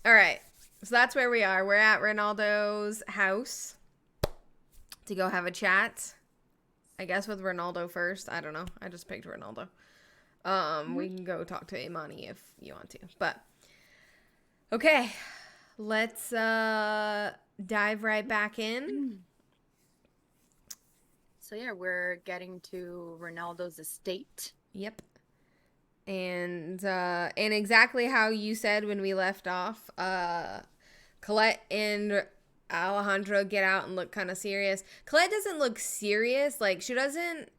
All right. So that's where we are. We're at Ronaldo's house to go have a chat. I guess with Ronaldo first. I don't know. I just picked Ronaldo. Mhm. We can go talk to Imani if you want to. But okay, let's dive right back in. So yeah, we're getting to Ronaldo's estate. Yep. And exactly how you said when we left off, Colette and Alejandro get out and look kind of serious. Colette doesn't look serious. Like she doesn't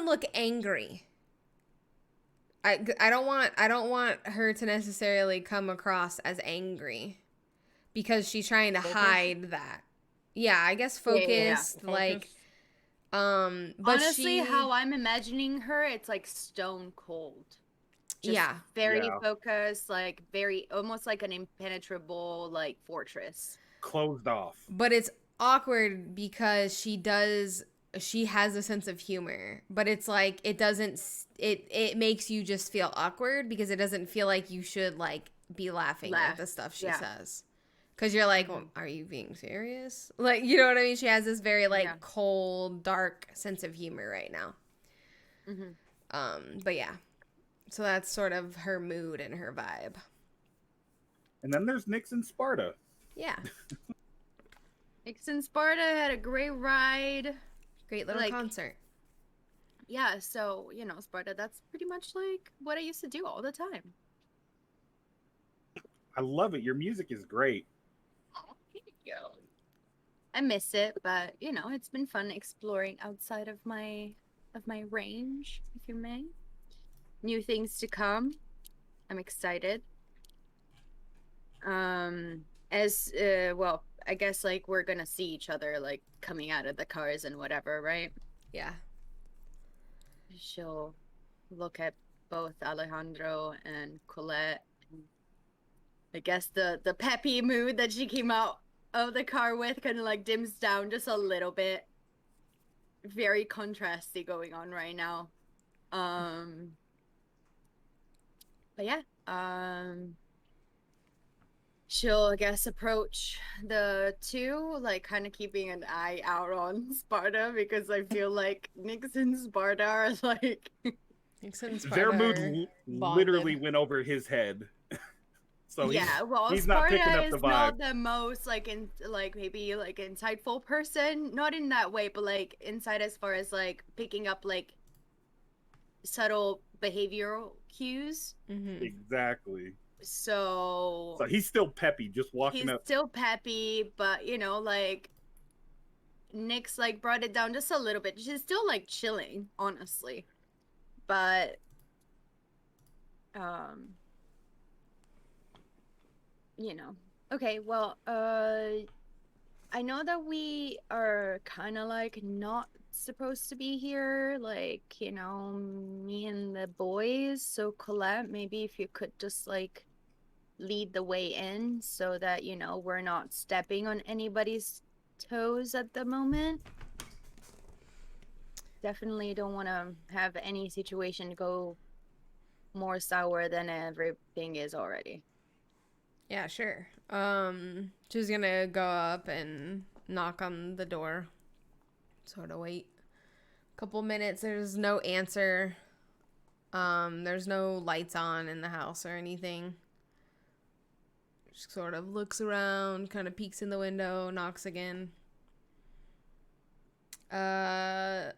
look angry. I don't want her to necessarily come across as angry because she's trying to Focus. hide that. Yeah, I guess Yeah. focused like Focus. but Honestly, she how I'm imagining her, it's like stone cold. Just yeah. very Yeah. focused, like very almost like an impenetrable like fortress. Closed off. But it's awkward because she has a sense of humor, but it's like it doesn't it makes you just feel awkward because it doesn't feel like you should like be laughing at Laugh. the stuff she Yeah. says. Cause you're like, well, Hmm. are you being serious? Like, you know what I mean? She has this very Yeah. like cold, dark sense of humor right now. Hmm. But yeah, so that's sort of her mood and her vibe. And then there's Nixon Sparta. Yeah, Nixon Sparta had a great ride. great little Like, concert. yeah, so, Sparta, that's pretty much like what I used to do all the time. I love it. Your music is great. Yeah. I miss it, but it's been fun exploring outside of my range, if you may. New things to come. I'm excited. As well, I guess like we're gonna see each other like coming out of the cars and whatever, right? Yeah, She'll look at both Alejandro and Colette. I guess the peppy mood that she came out of the car with kind of like dims down just a little bit. Very contrasty going on right now. Um, but yeah, she'll I guess approach the two, like kind of keeping an eye out on Sparta because I feel like Nix and Sparta are like Nixon and Their Sparta mood are literally bonded. went over his head. So yeah, well, he's not picking Sparta up the is vibe. not the most like in like maybe like insightful person, not in that way, but like inside as far as like picking up like subtle behavioral cues. Mm-hmm. Exactly. So So he's still peppy, just walking he's up. still peppy, but like Nick's like brought it down just a little bit. She's still like chilling, honestly. But um, you know. Okay, well, I know that we are kind of like not supposed to be here, like, me and the boys. So Colette, maybe if you could just like lead the way in so that, we're not stepping on anybody's toes at the moment. Definitely don't want to have any situation go more sour than everything is already. Yeah, sure. She's gonna go up and knock on the door. Sort of wait. Couple minutes. There's no answer. There's no lights on in the house or anything. She sort of looks around, kind of peeks in the window, knocks again. Uh,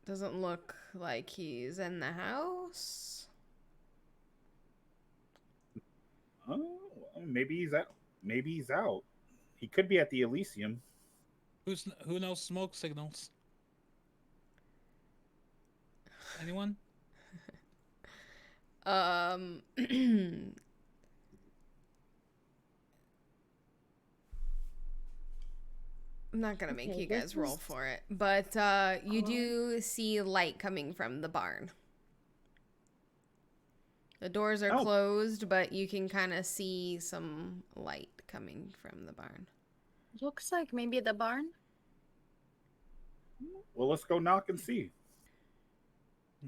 doesn't look like he's in the house. Oh, maybe he's out. Maybe he's out. He could be at the Elysium. Who knows smoke signals? Anyone? I'm not gonna make Okay, you this guys roll was for it, but you um do see light coming from the barn. The doors are Oh, closed, but you can kind of see some light coming from the barn. looks like maybe the barn. well, let's go knock and see.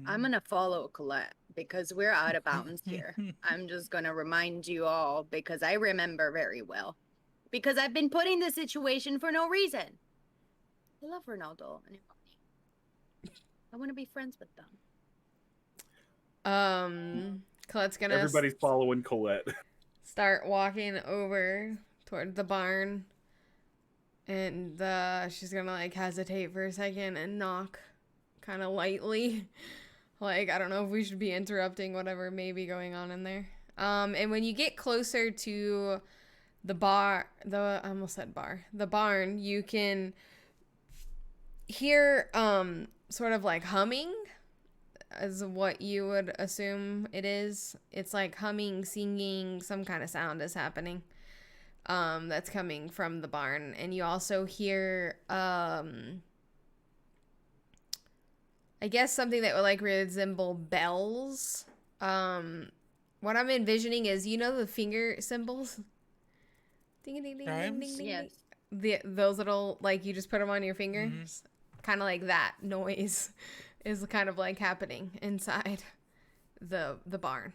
I'm gonna follow Colette. because we're out of bounds here. I'm just gonna remind you all because I remember very well. Because I've been put in this situation for no reason. I love Ronaldo and Imani. I want to be friends with them. Colette's gonna Everybody's following Colette. start walking over toward the barn, and she's gonna like hesitate for a second and knock kind of lightly. Like, I don't know if we should be interrupting whatever may be going on in there. And when you get closer to the bar, I almost said bar, the barn, you can hear sort of like humming as what you would assume it is. It's like humming, singing, some kind of sound is happening that's coming from the barn. And you also hear I guess something that would like resemble bells. What I'm envisioning is, you know, the finger symbols? Ding ding ding ding ding ding. Yes. Those little, like, you just put them on your fingers. Kind of like that noise is kind of like happening inside the barn.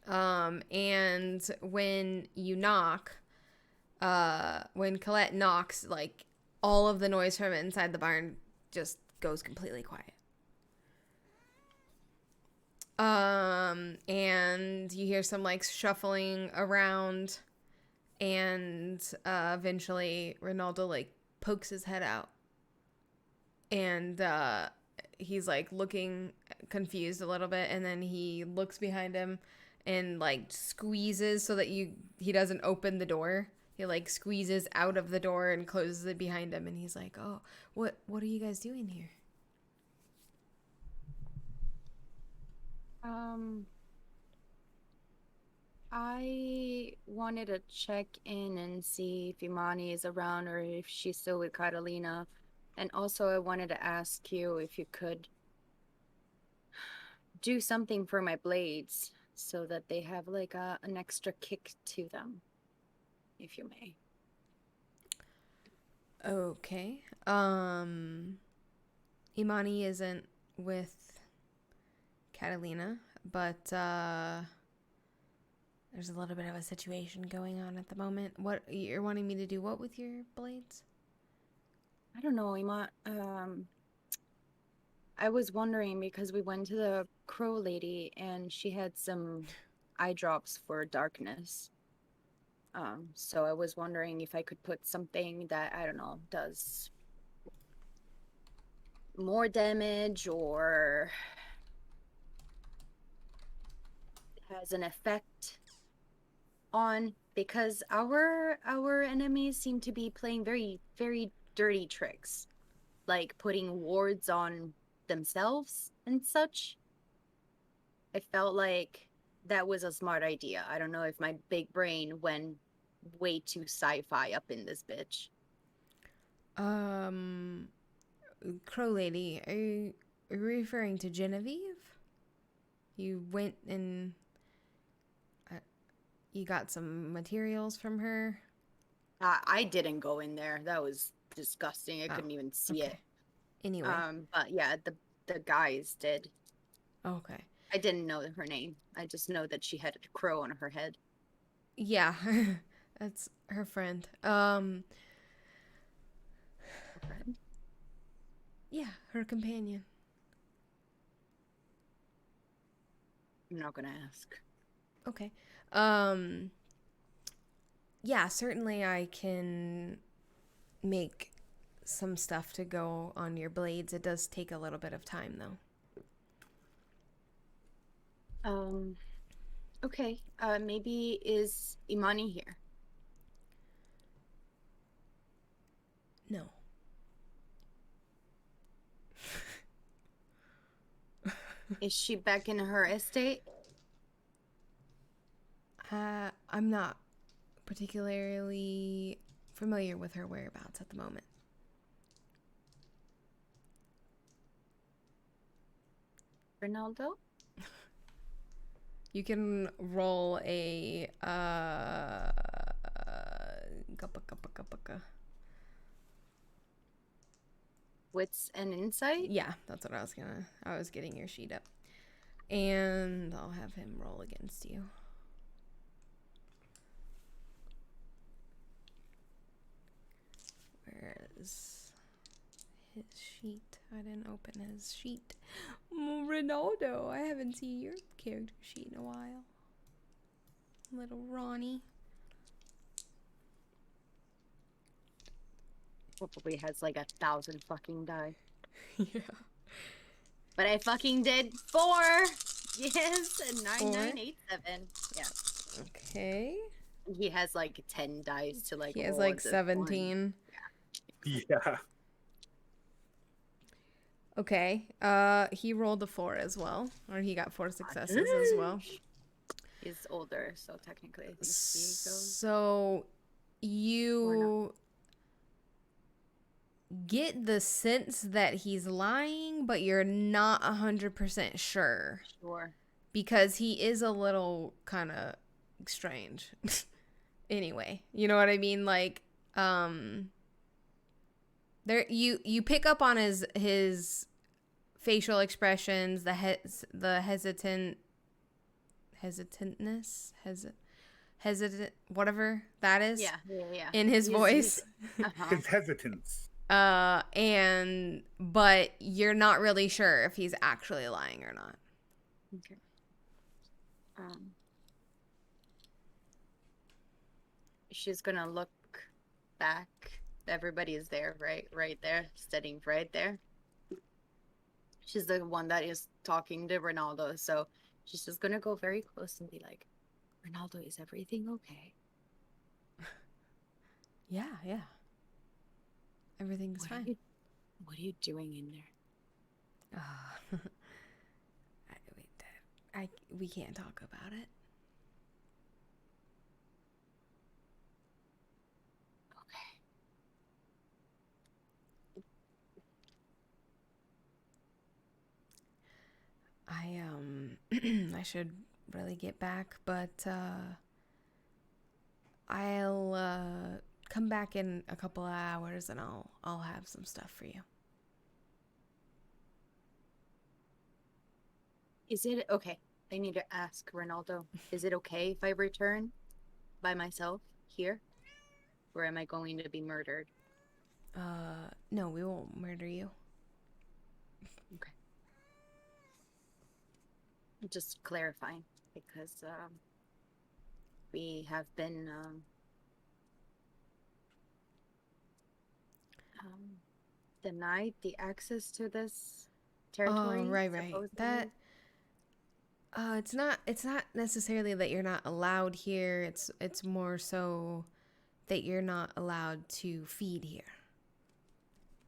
And when you knock, when Colette knocks, like, all of the noise from inside the barn just goes completely quiet. And you hear some like shuffling around, and eventually Ronaldo like pokes his head out, and he's like looking confused a little bit, and then he looks behind him and like squeezes so that he doesn't open the door. He like squeezes out of the door and closes it behind him, and he's like, "Oh, what are you guys doing here?" I wanted to check in and see if Imani is around or if she's still with Catalina. And also I wanted to ask you if you could do something for my blades so that they have like an extra kick to them, if you may. Okay. Imani isn't with Catalina, but there's a little bit of a situation going on at the moment. What you're wanting me to do? What with your blades? I don't know, I was wondering because we went to the crow lady and she had some eye drops for darkness. So I was wondering if I could put something that, I don't know, does more damage or has an effect on, because our enemies seem to be playing very, very dirty tricks, like putting wards on themselves and such. I felt like that was a smart idea. I don't know if my big brain went way too sci-fi up in this bitch. Crow lady, are you referring to Genevieve? You went and you got some materials from her? I didn't go in there. That was disgusting. I couldn't even see it. Anyway. But yeah, the guys did. Okay. I didn't know her name. I just know that she had a crow on her head. Yeah, that's her friend. Yeah, her companion. I'm not gonna ask. Okay. Yeah, certainly I can make some stuff to go on your blades. It does take a little bit of time, though. Okay. Maybe is Imani here? No. Is she back in her estate? I'm not particularly familiar with her whereabouts at the moment. Ronaldo? You can roll a Wits and insight? Yeah, that's what I was getting your sheet up. And I'll have him roll against you. Where is his sheet? I didn't open his sheet. Ronaldo, I haven't seen your character sheet in a while. Little Ronnie. Probably has like 1,000 fucking die. Yeah. But I fucking did 4. Yes, 9987. Yeah. Okay. He has like 10 dice to like. He has roll like at this 17. Yeah. Okay. He rolled a 4 as well. Or he got 4 successes as well. He's older, so technically I think he goes. So you get the sense that he's lying, but you're not 100% sure. Sure. Because he is a little kind of strange. Anyway, you know what I mean? Like, there you pick up on his facial expressions, the hesitant, whatever that is. Yeah. In his voice. His hesitance. But you're not really sure if he's actually lying or not. Okay. She's gonna look back. Everybody is there, right there, standing right there. She's the one that is talking to Ronaldo, so she's just gonna go very close and be like, "Ronaldo, is everything okay?" Yeah. Everything's fine. What are you doing in there? We can't talk about it. I should really get back, but I'll come back in a couple of hours and I'll have some stuff for you. Is it okay? I need to ask Ronaldo. Is it okay if I return by myself here? Or am I going to be murdered? No, we won't murder you. Okay. Just clarifying, because we have been denied the access to this territory. Oh, right. supposedly. That it's not necessarily that you're not allowed here. It's more so that you're not allowed to feed here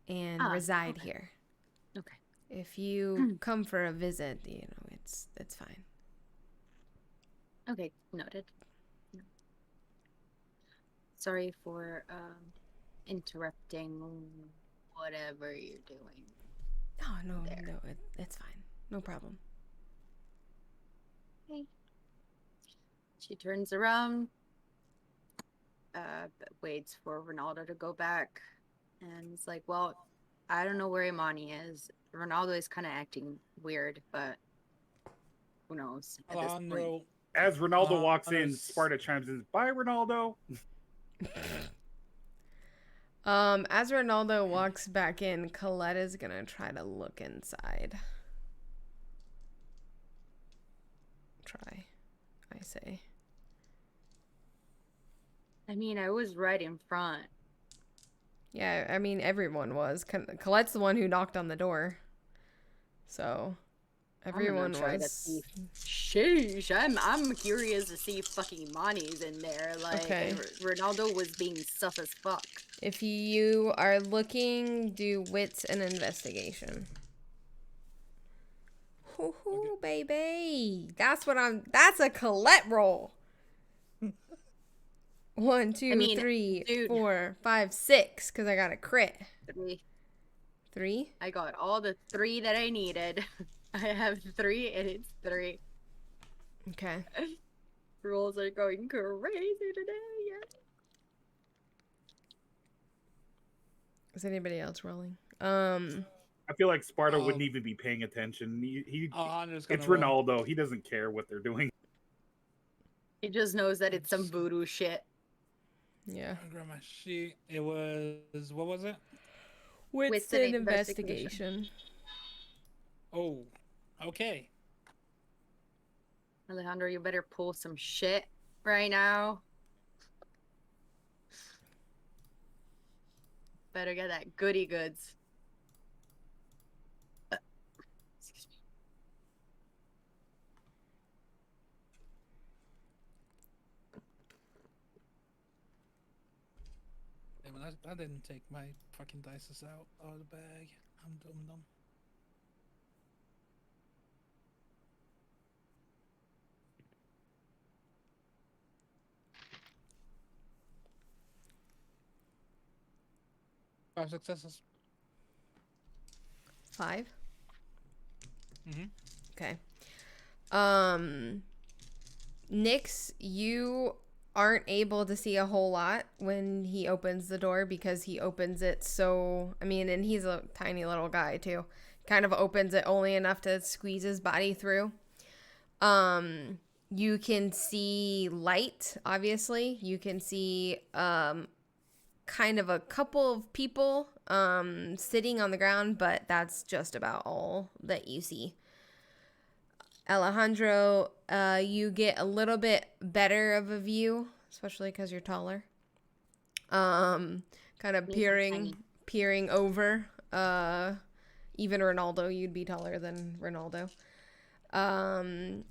and reside here. Okay. If you come for a visit, it's fine. Okay, noted. Sorry for interrupting whatever you're doing. Oh, no, it's fine. No problem. Okay. She turns around, waits for Ronaldo to go back, and it's like, well, I don't know where Imani is. Ronaldo is kind of acting weird, but who knows at this point. Alejandro, As Ronaldo walks in, there's- Sparta chimes in, "Bye, Ronaldo." As Ronaldo walks back in, Colette is gonna try to look inside. I say. I mean, I was right in front. Yeah, I mean, everyone was. Colette's the one who knocked on the door. So, everyone I'm gonna try to was. see. Sheesh, I'm curious to see if fucking Imani's in there. Like, Okay. Ronaldo was being sus as fuck. If you are looking, do wits and investigation. Hoo-hoo, baby. That's a Colette roll. 1, 2, 3, dude. 4, 5, 6, because I got a crit. 3. 3? I got all the 3 that I needed. I have 3 and it's 3. Okay. Rolls are going crazy today. Yeah. Is anybody else rolling? I feel like Sparta Oh. wouldn't even be paying attention. Alejandro's gonna It's roll. Ronaldo. He doesn't care what they're doing. He just knows that it's some voodoo shit. Yeah. I'll grab my sheet. It was, what was it? Wits an an investigation. investigation. Oh, okay. Alejandro, you better pull some shit right now. Better get that goody goods. Excuse me. Damn it, I didn't take my fucking dices out of the bag. I'm dumb. Five successes. 5. Mm-hmm. Okay. Nyx, you aren't able to see a whole lot when he opens the door because he opens it so, I mean, and he's a tiny little guy too. Kind of opens it only enough to squeeze his body through. You can see light, obviously. You can see kind of a couple of people sitting on the ground, but that's just about all that you see. Alejandro, you get a little bit better of a view, especially because you're taller. Kind of peering over. Even Ronaldo, you'd be taller than Ronaldo. And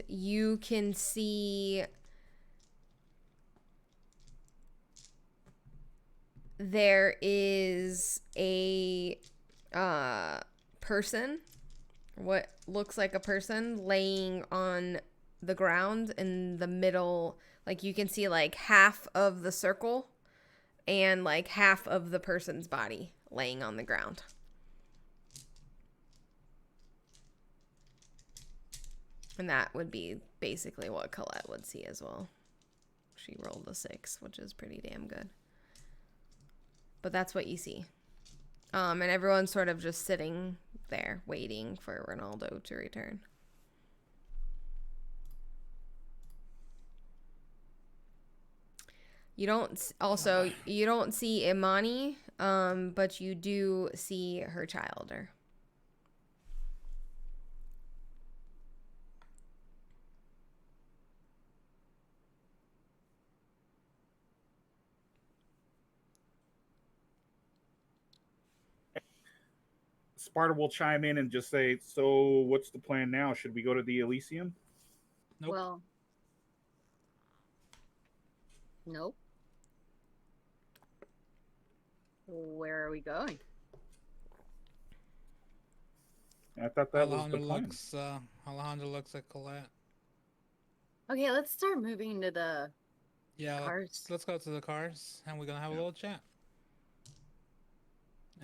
you can see there is a person, what looks like a person, laying on the ground in the middle. Like you can see like half of the circle and like half of the person's body laying on the ground. And that would be basically what Colette would see as well. She rolled a 6, which is pretty damn good. But that's what you see. And everyone's sort of just sitting there waiting for Ronaldo to return. You don't see Imani, but you do see her childer. Sparta will chime in and just say, "So, what's the plan now? Should we go to the Elysium?" Nope. Well, nope. Where are we going? I thought that was the plan. Alejandro looks at Colette. Okay, let's start moving to the Yeah, cars. let's go to the cars, and we're gonna have a little chat.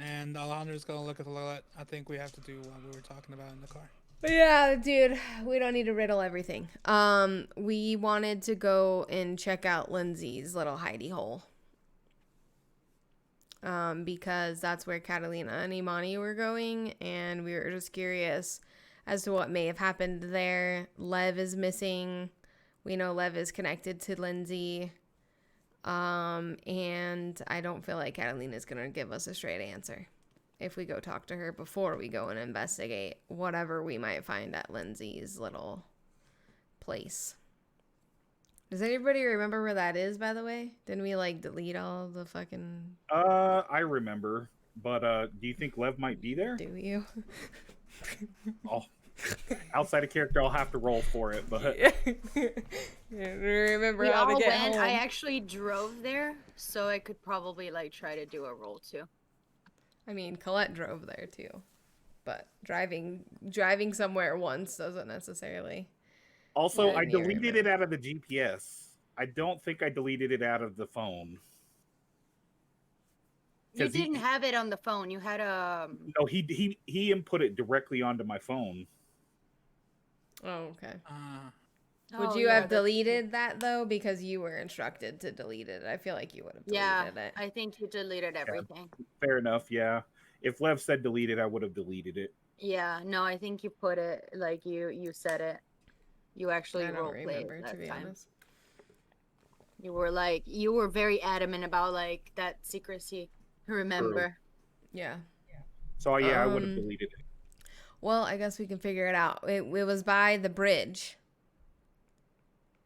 And Alejandro's gonna look at the Colette. I think we have to do what we were talking about in the car. Yeah, dude, we don't need to riddle everything. We wanted to go and check out Lindsay's little hidey hole. Because that's where Catalina and Imani were going, and we were just curious as to what may have happened there. Lev is missing. We know Lev is connected to Lindsay. And I don't feel like Catalina's gonna give us a straight answer if we go talk to her before we go and investigate whatever we might find at Lindsay's little place. Does anybody remember where that is, by the way? Didn't we, like, delete all the fucking... I remember, but do you think Lev might be there? Do you? Oh, outside of character, I'll have to roll for it, but... Yeah, remember We how to all get went. home. I actually drove there, so I could probably like try to do a roll too. I mean, Colette drove there, too. But driving somewhere once doesn't necessarily... Also, Yeah, I me deleted remember. it out of the GPS. I don't think I deleted it out of the phone. You 'Cause he- didn't have it on the phone. You had a. No, he input it directly onto my phone. Oh, okay. Would Oh, you yeah, have that's true. deleted that, though? Because you were instructed to delete it. I feel like you would have deleted Yeah, it. I think you deleted everything. Fair enough, yeah. If Lev said delete it, I would have deleted it. Yeah, no, I think you put it like you said it. You actually I don't role played remember, to that be time. honest. You were very adamant about like that secrecy. Remember? Yeah. So yeah, I would have deleted it. Well, I guess we can figure it out. It was by the bridge.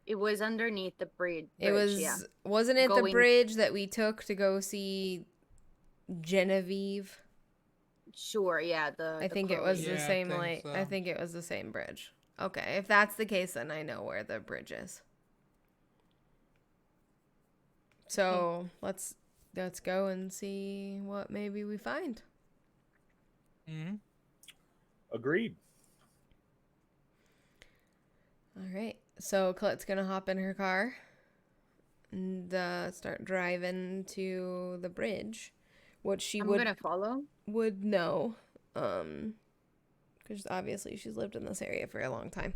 It was underneath the bridge. It was, yeah. wasn't it the Going- bridge that we took to go see Genevieve? Sure, yeah. I think it was Yeah, the I same, think like, so. I think it was the same bridge. Okay, if that's the case, then I know where the bridge is. So let's go and see what maybe we find. Mm-hmm. Agreed. All right. So Colette's gonna hop in her car and start driving to the bridge, which she I'm gonna follow. would know, because obviously she's lived in this area for a long time.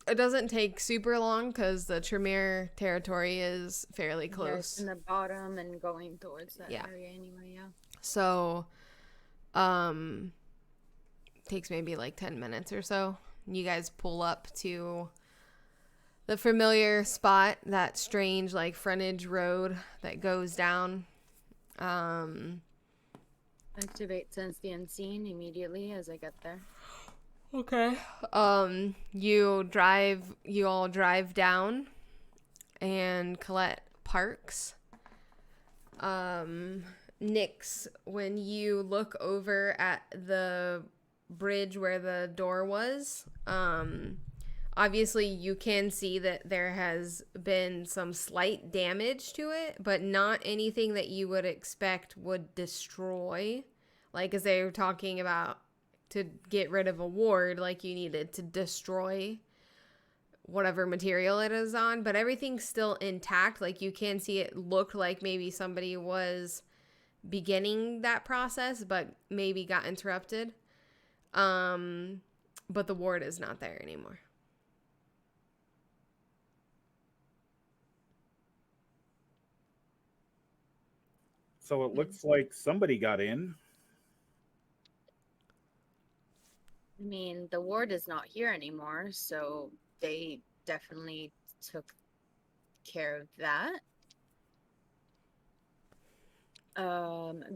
It doesn't take super long because the Tremere territory is fairly Yeah, it's close. in the bottom and going towards that Yeah. area anyway. Yeah. So, takes maybe like 10 minutes or so. You guys pull up to the familiar spot, that strange like frontage road that goes down. Activate sense the unseen immediately as I get there. Okay. You all drive down and Colette parks. Nyx, when you look over at the bridge where the door was, obviously you can see that there has been some slight damage to it, but not anything that you would expect would destroy. Like, as they were talking about, to get rid of a ward, like you needed to destroy whatever material it is on, but everything's still intact. Like, you can see it looked like maybe somebody was beginning that process, but maybe got interrupted. But the ward is not there anymore. So it looks like somebody got in. I mean, the ward is not here anymore, so they definitely took care of that.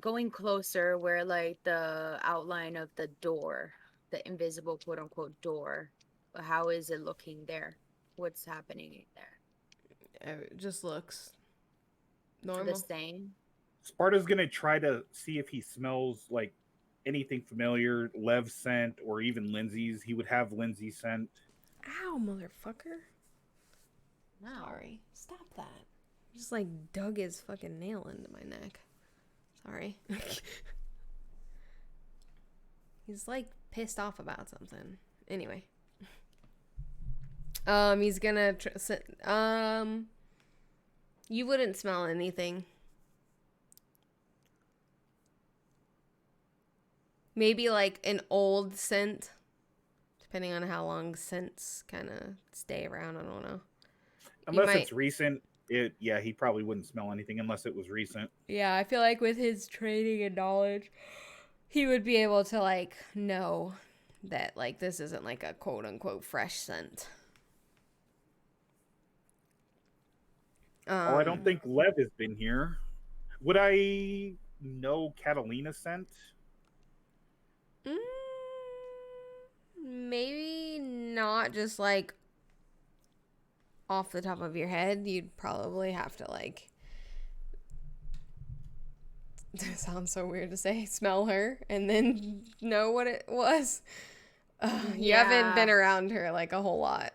Going closer where like the outline of the door, the invisible quote unquote door, how is it looking there? What's happening there? It just looks The normal. same. Sparta's gonna try to see if he smells like anything familiar, Lev's scent, or even Lindsay's. He would have Lindsay's scent. Ow, motherfucker. No. Sorry. Stop that. Just like dug his fucking nail into my neck. Sorry. He's like pissed off about something. Anyway. He's gonna you wouldn't smell anything. Maybe like an old scent, depending on how long scents kind of stay around. I don't know. Unless it's recent, he probably wouldn't smell anything unless it was recent. Yeah, I feel like with his training and knowledge, he would be able to like know that like this isn't like a quote unquote fresh scent. I don't think Lev has been here. Would I know Catalina's scent? Maybe not just like off the top of your head. You'd probably have to like, it sounds so weird to say, smell her and then know what it was. You haven't been around her like a whole lot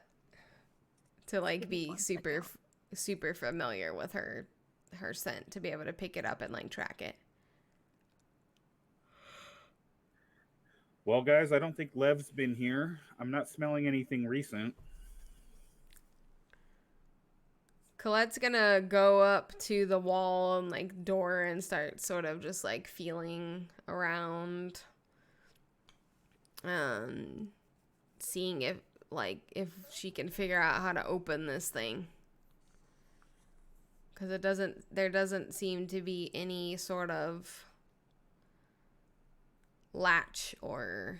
to like be super familiar with her scent to be able to pick it up and like track it. Well, guys, I don't think Lev's been here. I'm not smelling anything recent. Colette's gonna go up to the wall and like door and start sort of just like feeling around, seeing if she can figure out how to open this thing. Because there doesn't seem to be any sort of latch or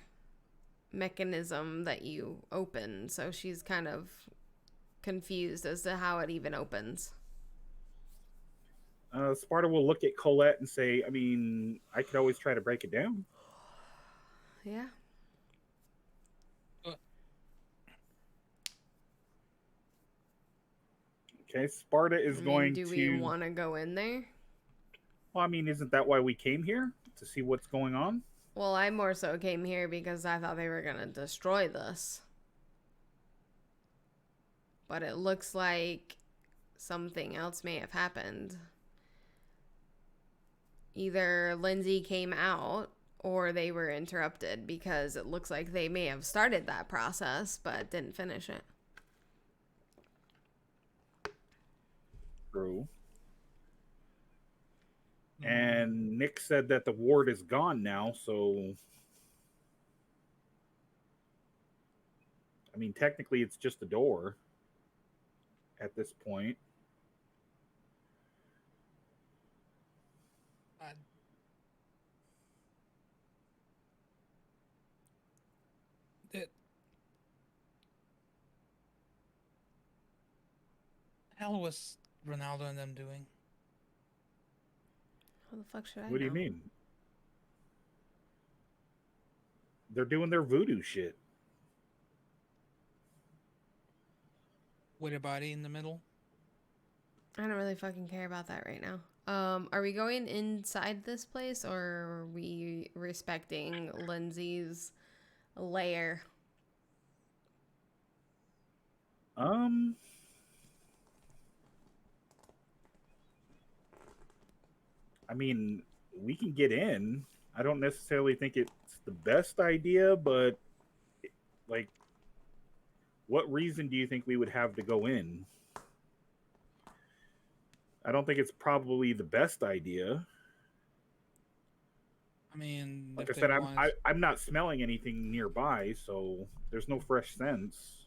mechanism that you open. So she's kind of confused as to how it even opens. Sparta will look at Colette and say, I mean, I could always try to break it down. Yeah. Okay, Sparta is going do to... we want to go in there? Well, I mean, isn't that why we came here? To see what's going on? Well, I more so came here because I thought they were going to destroy this. But it looks like something else may have happened. Either Lindsay came out or they were interrupted, because it looks like they may have started that process but didn't finish it. True. And Nick said that the ward is gone now, so... I mean, technically it's just a door at this point. The hell was Ronaldo and them doing? How the fuck should I know? What do you mean? They're doing their voodoo shit. With a body in the middle? I don't really fucking care about that right now. Are we going inside this place, or are we respecting Lindsay's lair? I mean, we can get in. I don't necessarily think it's the best idea, but like, what reason do you think we would have to go in? I don't think it's probably the best idea. I mean, like I said, I'm not smelling anything nearby, so there's no fresh scents.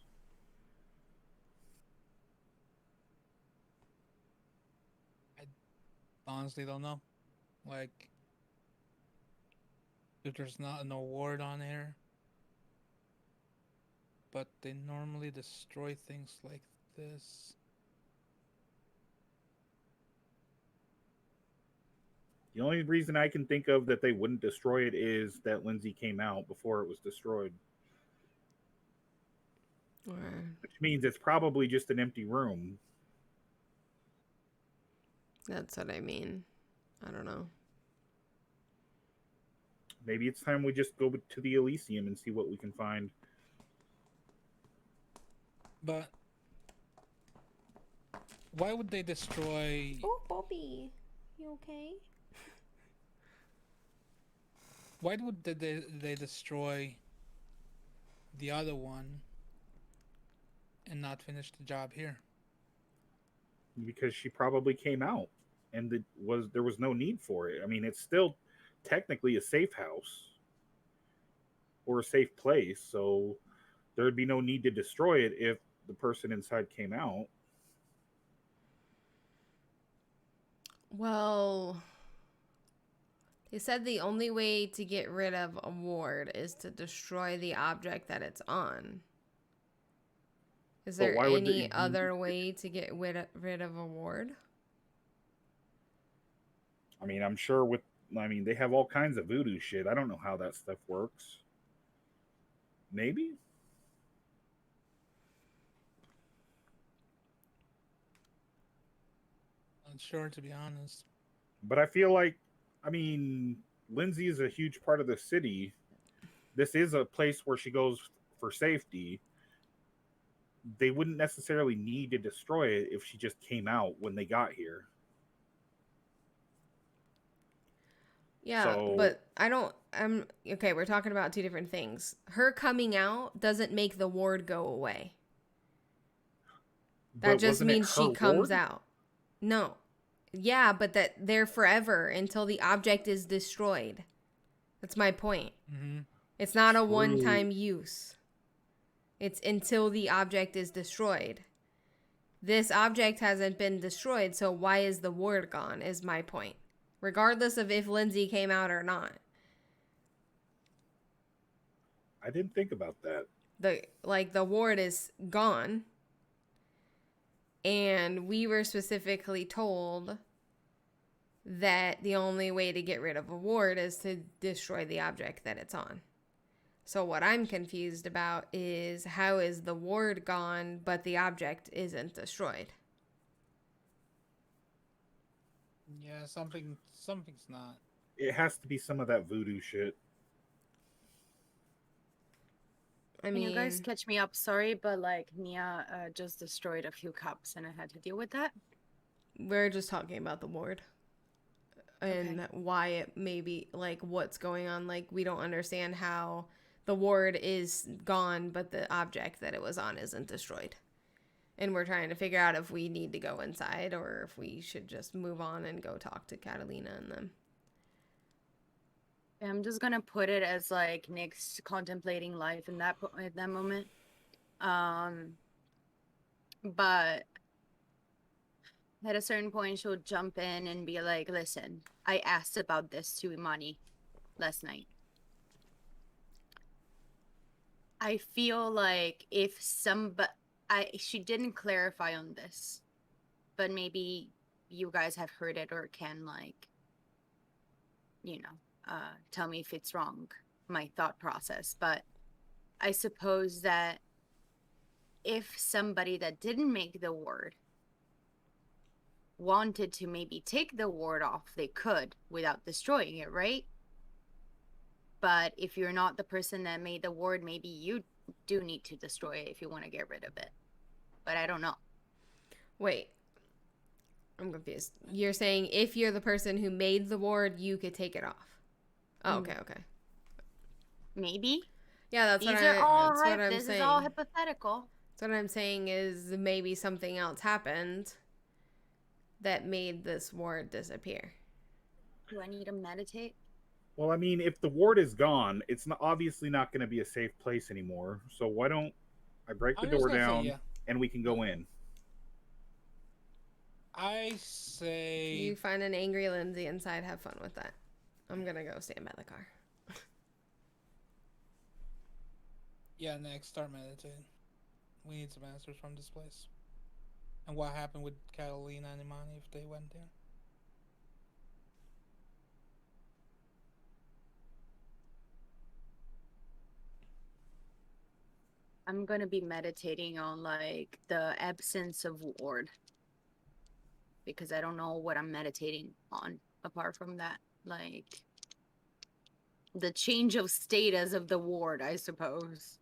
I honestly don't know. Like, if there's not an award on here, but they normally destroy things like this. The only reason I can think of that they wouldn't destroy it is that Lindsay came out before it was destroyed. Which means it's probably just an empty room. That's what I mean. I don't know. Maybe it's time we just go to the Elysium and see what we can find. But why would they destroy... Oh, Bobby. You okay? Why would they destroy the other one and not finish the job here? Because she probably came out, and there was no need for it. I mean, it's still technically a safe house or a safe place, so there would be no need to destroy it if the person inside came out. Well, they said the only way to get rid of a ward is to destroy the object that it's on. Is there any other way to get rid of a ward? I mean, I'm sure they have all kinds of voodoo shit. I don't know how that stuff works. Maybe? Not sure, to be honest. But I feel like, I mean, Lindsay is a huge part of the city. This is a place where she goes for safety. They wouldn't necessarily need to destroy it if she just came out when they got here. Yeah, but okay, we're talking about two different things. Her coming out doesn't make the ward go away. That just means she comes out. No. Yeah, but that they're forever until the object is destroyed. That's my point. Mm-hmm. It's not a one-time use. It's until the object is destroyed. This object hasn't been destroyed, so why is the ward gone, is my point. Regardless of if Lindsay came out or not. I didn't think about that. The ward is gone. And we were specifically told that the only way to get rid of a ward is to destroy the object that it's on. So what I'm confused about is how is the ward gone, but the object isn't destroyed? Yeah, something's not. It has to be some of that voodoo shit. I Can mean, you guys catch me up? Sorry, but like Nia just destroyed a few cups and I had to deal with that. we're just talking about the ward. And Okay. why it may be, like, what's going on. Like, we don't understand how the ward is gone, but the object that it was on isn't destroyed. And we're trying to figure out if we need to go inside or if we should just move on and go talk to Catalina and them. I'm just gonna put it as like Nick's contemplating life in that at that moment. But at a certain point, she'll jump in and be like, "Listen, I asked about this to Imani last night. I feel like if she didn't clarify on this, but maybe you guys have heard it or can like, tell me if it's wrong, my thought process. But I suppose that if somebody that didn't make the ward wanted to maybe take the ward off, they could without destroying it, right? But if you're not the person that made the ward, maybe you do need to destroy it if you want to get rid of it. But I don't know. Wait. I'm confused. You're saying if you're the person who made the ward, you could take it off. Oh, okay. Maybe. Yeah, that's These what are all that's what I'm this saying. is all hypothetical. So what I'm saying is maybe something else happened that made this ward disappear. Do I need to meditate? Well, I mean, if the ward is gone, it's obviously not going to be a safe place anymore. So why don't I break the I'm just door gonna say down yeah. and we can go in? I say You find an angry Lindsay inside, have fun with that. I'm gonna go stand by the car. yeah, next start meditating. We need some answers from this place. And what happened with Catalina and Imani if they went there? I'm gonna be meditating on like the absence of ward. Because I don't know what I'm meditating on apart from that. Like the change of status of the ward, I suppose.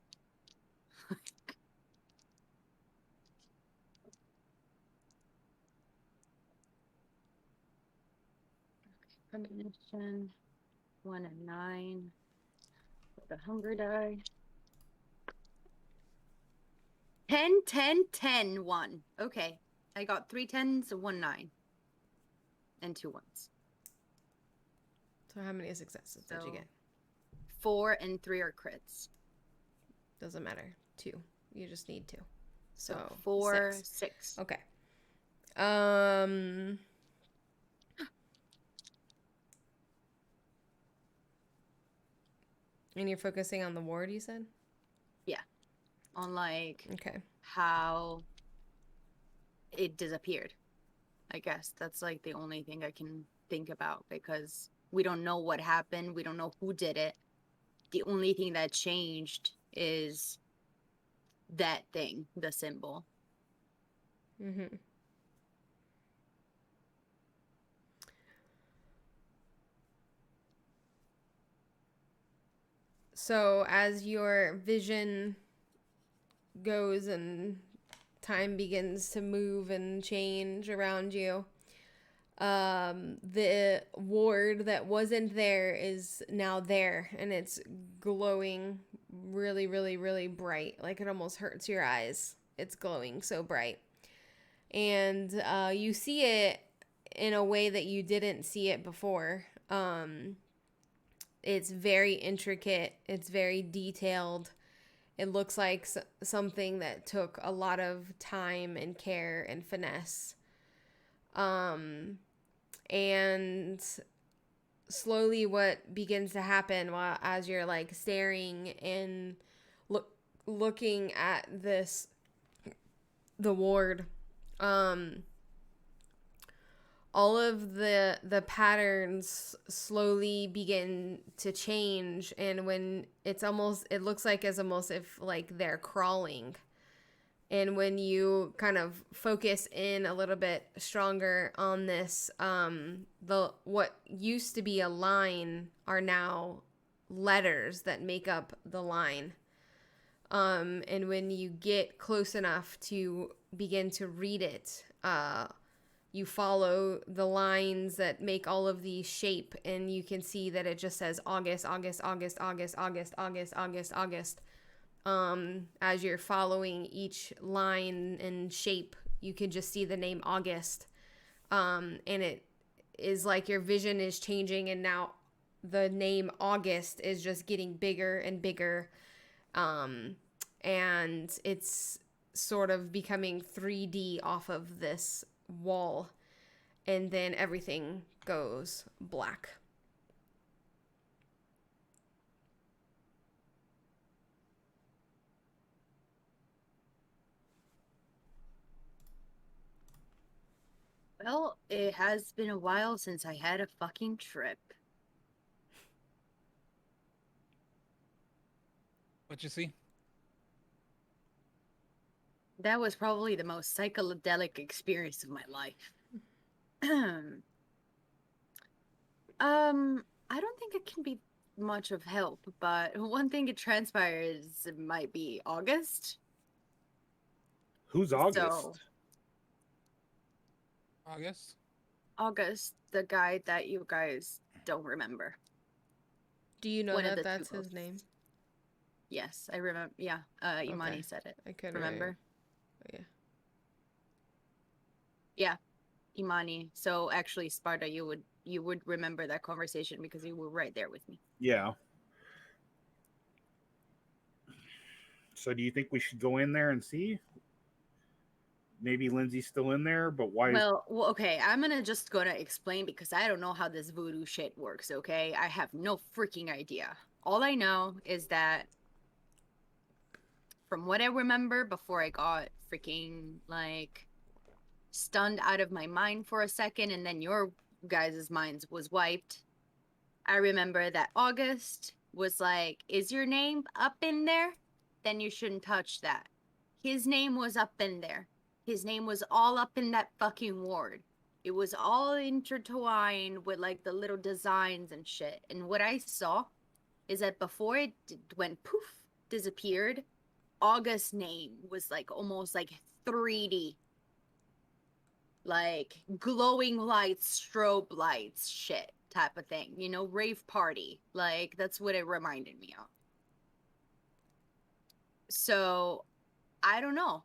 Premonition 1 and 9. With the hunger die. 10, 10, 10, 1. Okay. I got 3 10s, 1 9. And 2 1s. So how many successes did you get? 4 and 3 are crits. Doesn't matter. 2. You just need 2. So 4, 6. 6. Okay. And you're focusing on the ward, you said? Yeah. On like Okay. how it disappeared. I guess that's like the only thing I can think about because we don't know what happened. We don't know who did it. The only thing that changed is that thing, the symbol. Mm-hmm. So as your vision goes and time begins to move and change around you, the ward that wasn't there is now there, and it's glowing really, really, really bright. Like it almost hurts your eyes. It's glowing so bright. And you see it in a way that you didn't see it before. It's very intricate. It's very detailed. It looks like something that took a lot of time and care and finesse. And slowly what begins to happen while as you're like staring and looking at the ward, all of the patterns slowly begin to change, and when it looks like as almost if like they're crawling. And when you kind of focus in a little bit stronger on this, the what used to be a line are now letters that make up the line. And when you get close enough to begin to read it, you follow the lines that make all of these shape, and you can see that it just says August, August, August, August, August, August, August, August. As you're following each line and shape, you can just see the name August. And it is like your vision is changing, and now the name August is just getting bigger and bigger. And it's sort of becoming 3D off of this wall. And then everything goes black. Well, it has been a while since I had a fucking trip. What you see? That was probably the most psychedelic experience of my life. I don't think it can be much of help, but one thing it transpires it might be August. Who's August? So, August? August, the guy that you guys don't remember. Do you know One of that the that's two his ghosts. name? Yes, I remember. Yeah, Imani Okay. said it. I couldn't Remember? Yeah. Yeah, Imani. So actually, Sparta, you would remember that conversation because you were right there with me. Yeah. So do you think we should go in there and see? Maybe Lindsay's still in there, but why is Well, okay, I'm gonna explain because I don't know how this voodoo shit works, okay? I have no freaking idea. All I know is that from what I remember before I got freaking like stunned out of my mind for a second and then your guys' minds was wiped. I remember that August was like, is your name up in there? Then you shouldn't touch that. His name was up in there. His name was all up in that fucking ward. It was all intertwined with like the little designs and shit. And what I saw is that before it went poof, disappeared, August's name was like almost like 3D. Like glowing lights, strobe lights, shit type of thing. You know, rave party. Like that's what it reminded me of. So I don't know.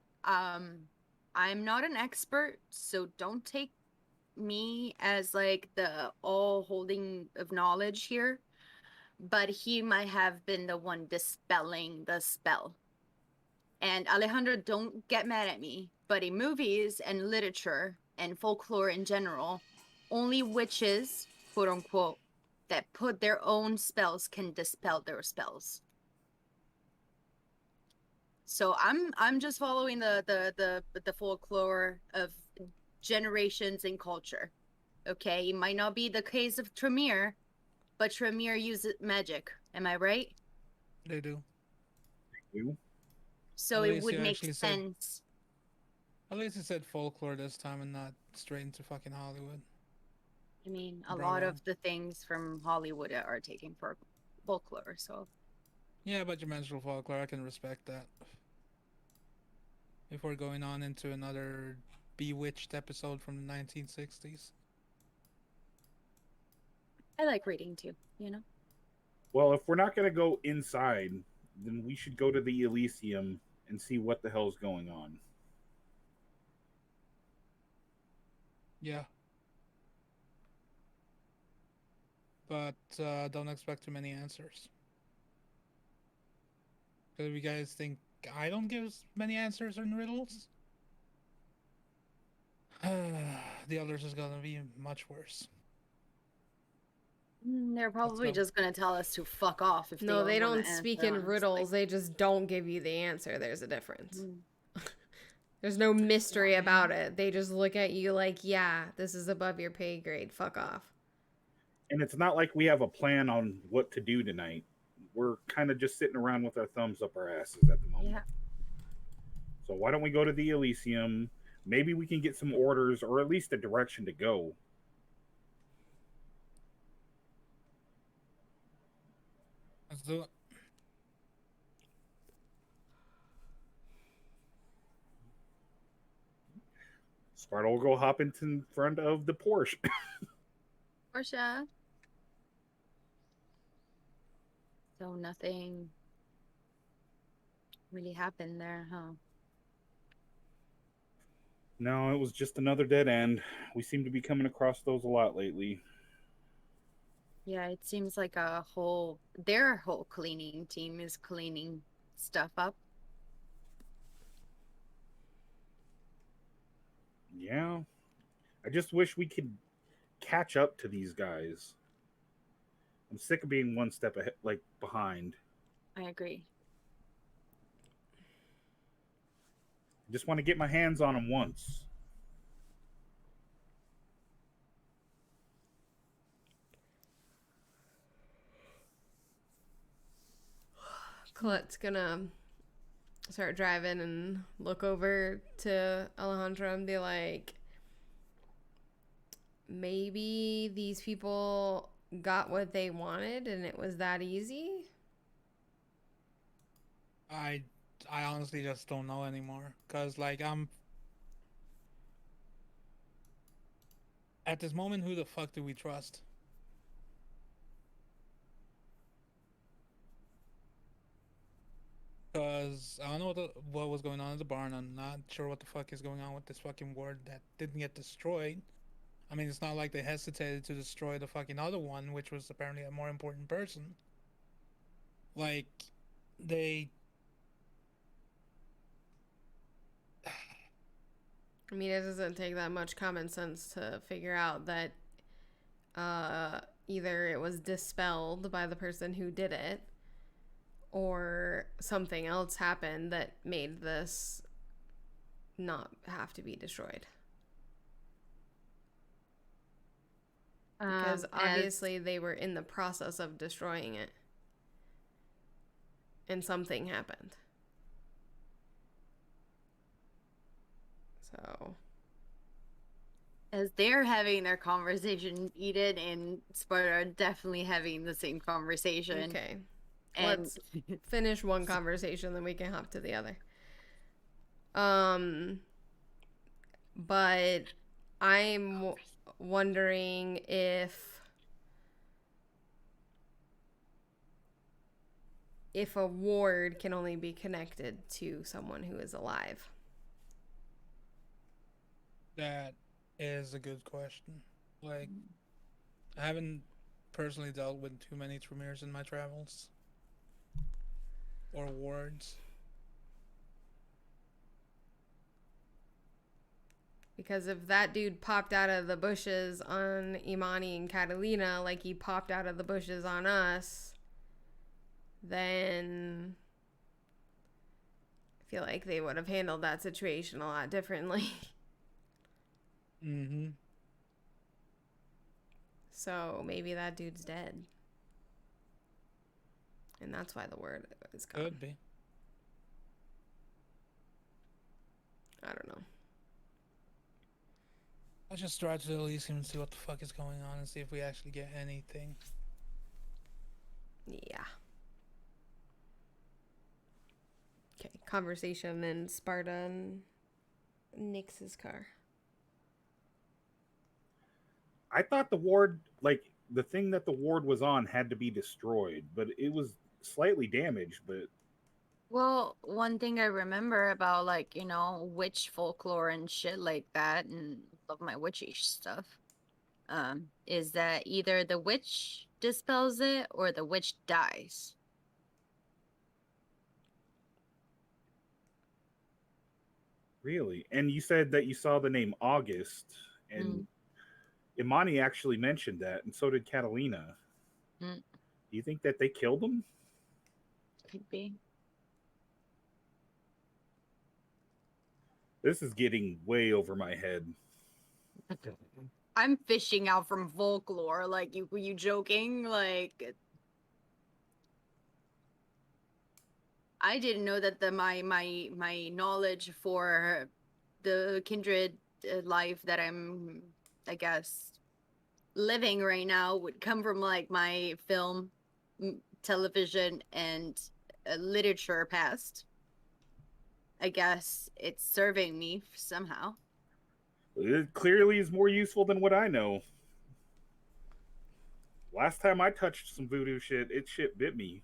I'm not an expert, so don't take me as like the all holding of knowledge here. But he might have been the one dispelling the spell. And Alejandro, don't get mad at me, but in movies and literature and folklore in general, only witches, quote unquote, that put their own spells can dispel their spells. So I'm just following the folklore of generations and culture. Okay, it might not be the case of Tremere, but Tremere uses magic. Am I right? They do. you? So At it least would you make actually said sense. At least you said folklore this time and not straight into fucking Hollywood. I mean, a lot Bravo. of the things from Hollywood are taken for folklore. So Yeah, but you mentioned folklore, I can respect that. Before going on into another Bewitched episode from the 1960s. I like reading too, you know? Well, if we're not going to go inside, then we should go to the Elysium and see what the hell's going on. Yeah. But don't expect too many answers. Do you guys think I don't give many answers and riddles? The others is gonna be much worse. They're probably go. just gonna tell us to fuck off if they No, they want don't to speak answer in us. riddles. They just don't give you the answer. There's a difference. Mm. There's no mystery Yeah, I about mean- it. They just look at you like, yeah, this is above your pay grade. Fuck off. And it's not like we have a plan on what to do tonight. We're kind of just sitting around with our thumbs up our asses at the moment. Yeah. So why don't we go to the Elysium? Maybe we can get some orders or at least a direction to go. Let's do it. Sparta will go hop into in front of the Porsche. Portia. So nothing really happened there, huh? No, it was just another dead end. We seem to be coming across those a lot lately. Yeah, it seems like their whole cleaning team is cleaning stuff up. Yeah. I just wish we could catch up to these guys. I'm sick of being one step ahead, like behind. I agree. I just want to get my hands on them once. Colette's gonna start driving and look over to Alejandro and be like, maybe these people got what they wanted and it was that easy? I honestly just don't know anymore. Cause like I'm at this moment, who the fuck do we trust? Cause I don't know what was going on at the barn. I'm not sure what the fuck is going on with this fucking ward that didn't get destroyed. I mean, it's not like they hesitated to destroy the fucking other one, which was apparently a more important person. Like, they. I mean, it doesn't take that much common sense to figure out that either it was dispelled by the person who did it or something else happened that made this not have to be destroyed. Because obviously they were in the process of destroying it. And something happened. So. As they're having their conversation, Eden and Sparta are definitely having the same conversation. Okay. And Let's finish one conversation, then we can hop to the other. But I'm wondering if a ward can only be connected to someone who is alive. That is a good question. Like, I haven't personally dealt with too many Tremeres in my travels. Or wards. Because if that dude popped out of the bushes on Imani and Catalina like he popped out of the bushes on us, then I feel like they would have handled that situation a lot differently. Mm-hmm. So maybe that dude's dead. And that's why the word is gone. Could be. I don't know. Let's just drive to the Elysium and see what the fuck is going on and see if we actually get anything. Yeah. Okay, conversation in Sparta and Nix's car. I thought the ward, like the thing that the ward was on, had to be destroyed, but it was slightly damaged. But well, one thing I remember about witch folklore and shit like that, and love my witchy stuff, is that either the witch dispels it or the witch dies. Really? And you said that you saw the name August, and Mm, Imani actually mentioned that, and so did Catalina. mm, Do you think that they killed him? could be. This is getting way over my head. I'm fishing out from folklore. Like, were you joking? Like, I didn't know that my knowledge for the kindred life that I'm, I guess, living right now would come from like my film, television, and literature past. I guess it's serving me somehow. It clearly is more useful than what I know. Last time I touched some voodoo shit, it shit bit me.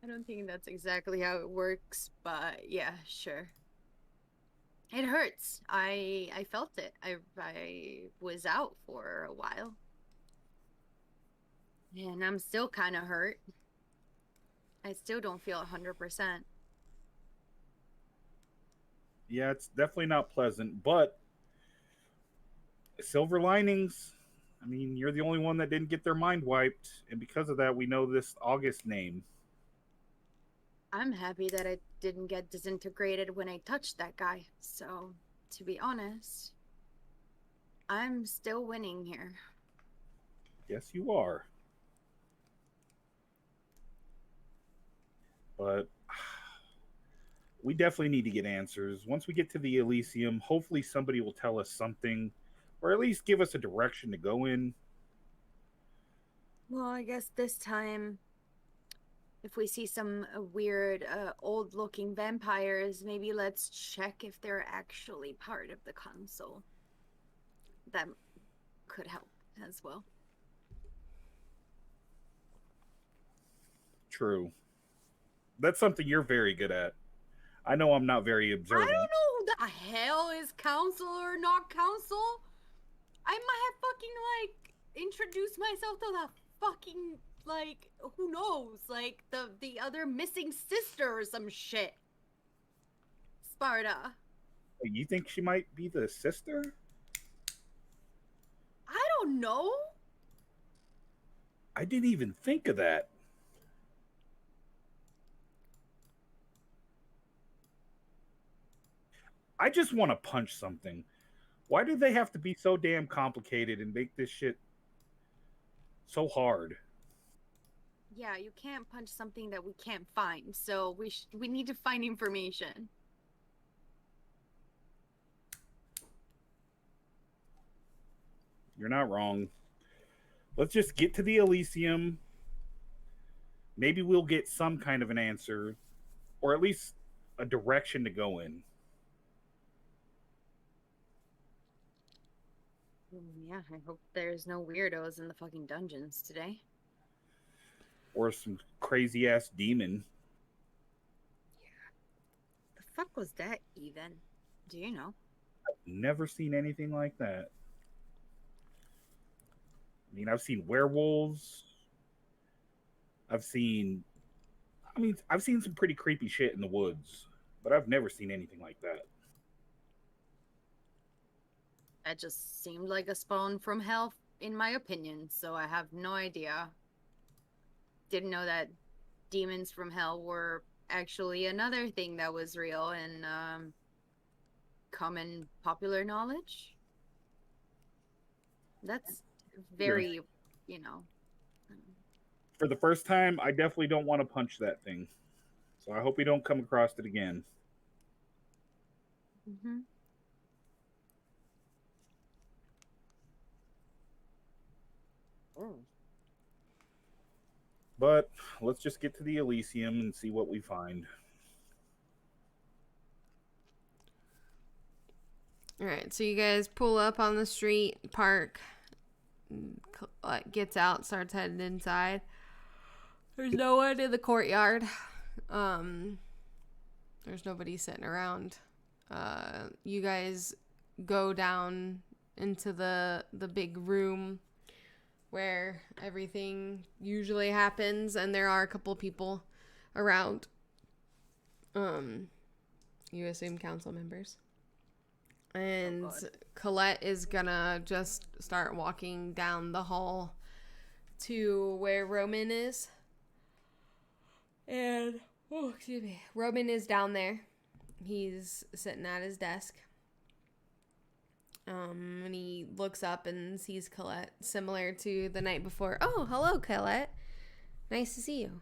I don't think that's exactly how it works, but yeah, sure. It hurts. I felt it. I was out for a while, and I'm still kind of hurt. I still don't feel 100%. Yeah, it's definitely not pleasant, but silver linings. I mean, you're the only one that didn't get their mind wiped, and because of that, we know this August name. I'm happy that I didn't get disintegrated when I touched that guy. So, to be honest, I'm still winning here. Yes, you are. But we definitely need to get answers. Once we get to the Elysium, hopefully somebody will tell us something, or at least give us a direction to go in. Well, I guess this time, if we see some weird, old looking vampires, maybe let's check if they're actually part of the council. That could help as well. True. That's something you're very good at. I know I'm not very I observant. don't know who the hell is council or not council. I might have fucking like introduced myself to the fucking like who knows, like the other missing sister or some shit. Sparta. You think she might be the sister? I don't know. I didn't even think of that. I just want to punch something. Why do they have to be so damn complicated and make this shit so hard? Yeah, you can't punch something that we can't find. So we need to find information. You're not wrong. Let's just get to the Elysium. Maybe we'll get some kind of an answer, or at least a direction to go in. Yeah, I hope there's no weirdos in the fucking dungeons today. Or some crazy ass demon. The fuck was that even? Do you know? Never seen anything like that. I mean, I've seen werewolves. I've seen, I've seen some pretty creepy shit in the woods, but I've never seen anything like that. That just seemed like a spawn from hell, in my opinion, so I have no idea. Didn't know that demons from hell were actually another thing that was real and common popular knowledge. That's Here. very, you know. For the first time, I definitely don't want to punch that thing. So I hope we don't come across it again. Mm-hmm. Oh. But let's just get to the Elysium and see what we find. All right, so you guys pull up on the street, park, gets out, starts heading inside. There's no one in the courtyard. There's nobody sitting around. You guys go down into the big room where everything usually happens, and there are a couple people around. You assume council members. And Colette is gonna just start walking down the hall to where Roman is. And, oh, excuse me. Roman is down there. He's sitting at his desk. And he looks up and sees Colette, similar to the night before. Oh, hello, Colette. Nice to see you.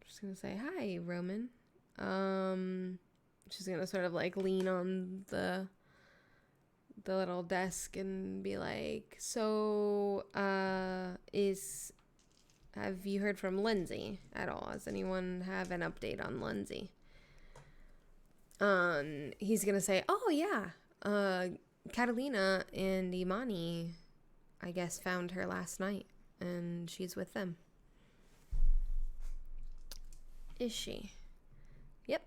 Just gonna say, hi, Roman. She's gonna sort of like lean on the little desk and be like, so, have you heard from Lindsay at all? Does anyone have an update on Lindsay? He's gonna say, oh yeah, Catalina and Imani, I guess, found her last night, and she's with them. Is she? Yep.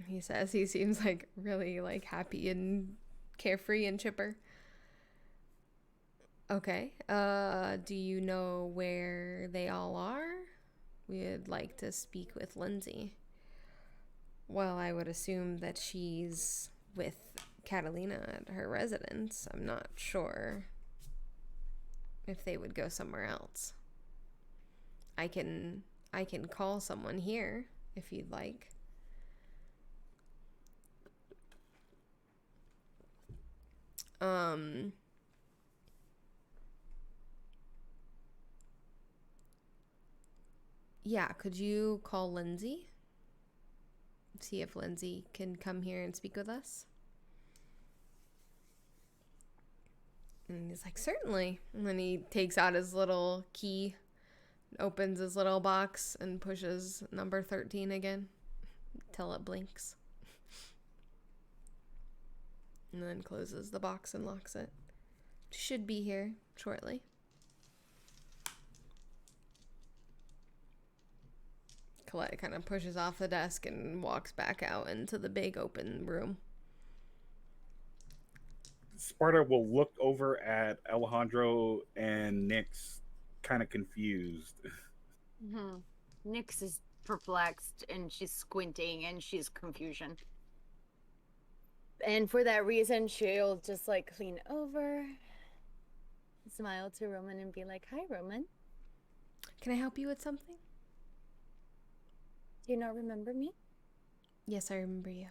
He says. He seems like really like happy and carefree and chipper. Okay. Do you know where they all are? We'd like to speak with Lindsay. Well, I would assume that she's with Catalina at her residence. I'm not sure if they would go somewhere else. I can call someone here if you'd like. Yeah, could you call Lindsay? See if Lindsay can come here and speak with us? And he's like, certainly. And then he takes out his little key, opens his little box, and pushes number 13 again till it blinks. And then closes the box and locks it. Should be here shortly. Colette kind of pushes off the desk and walks back out into the big open room. Sparta will look over at Alejandro and Nyx, kind of confused. Mm-hmm. Nyx is perplexed and she's squinting and she's confusion. And for that reason, she'll just like lean over, smile to Roman and be like, hi, Roman. Can I help you with something? Do you not remember me? Yes, I remember you.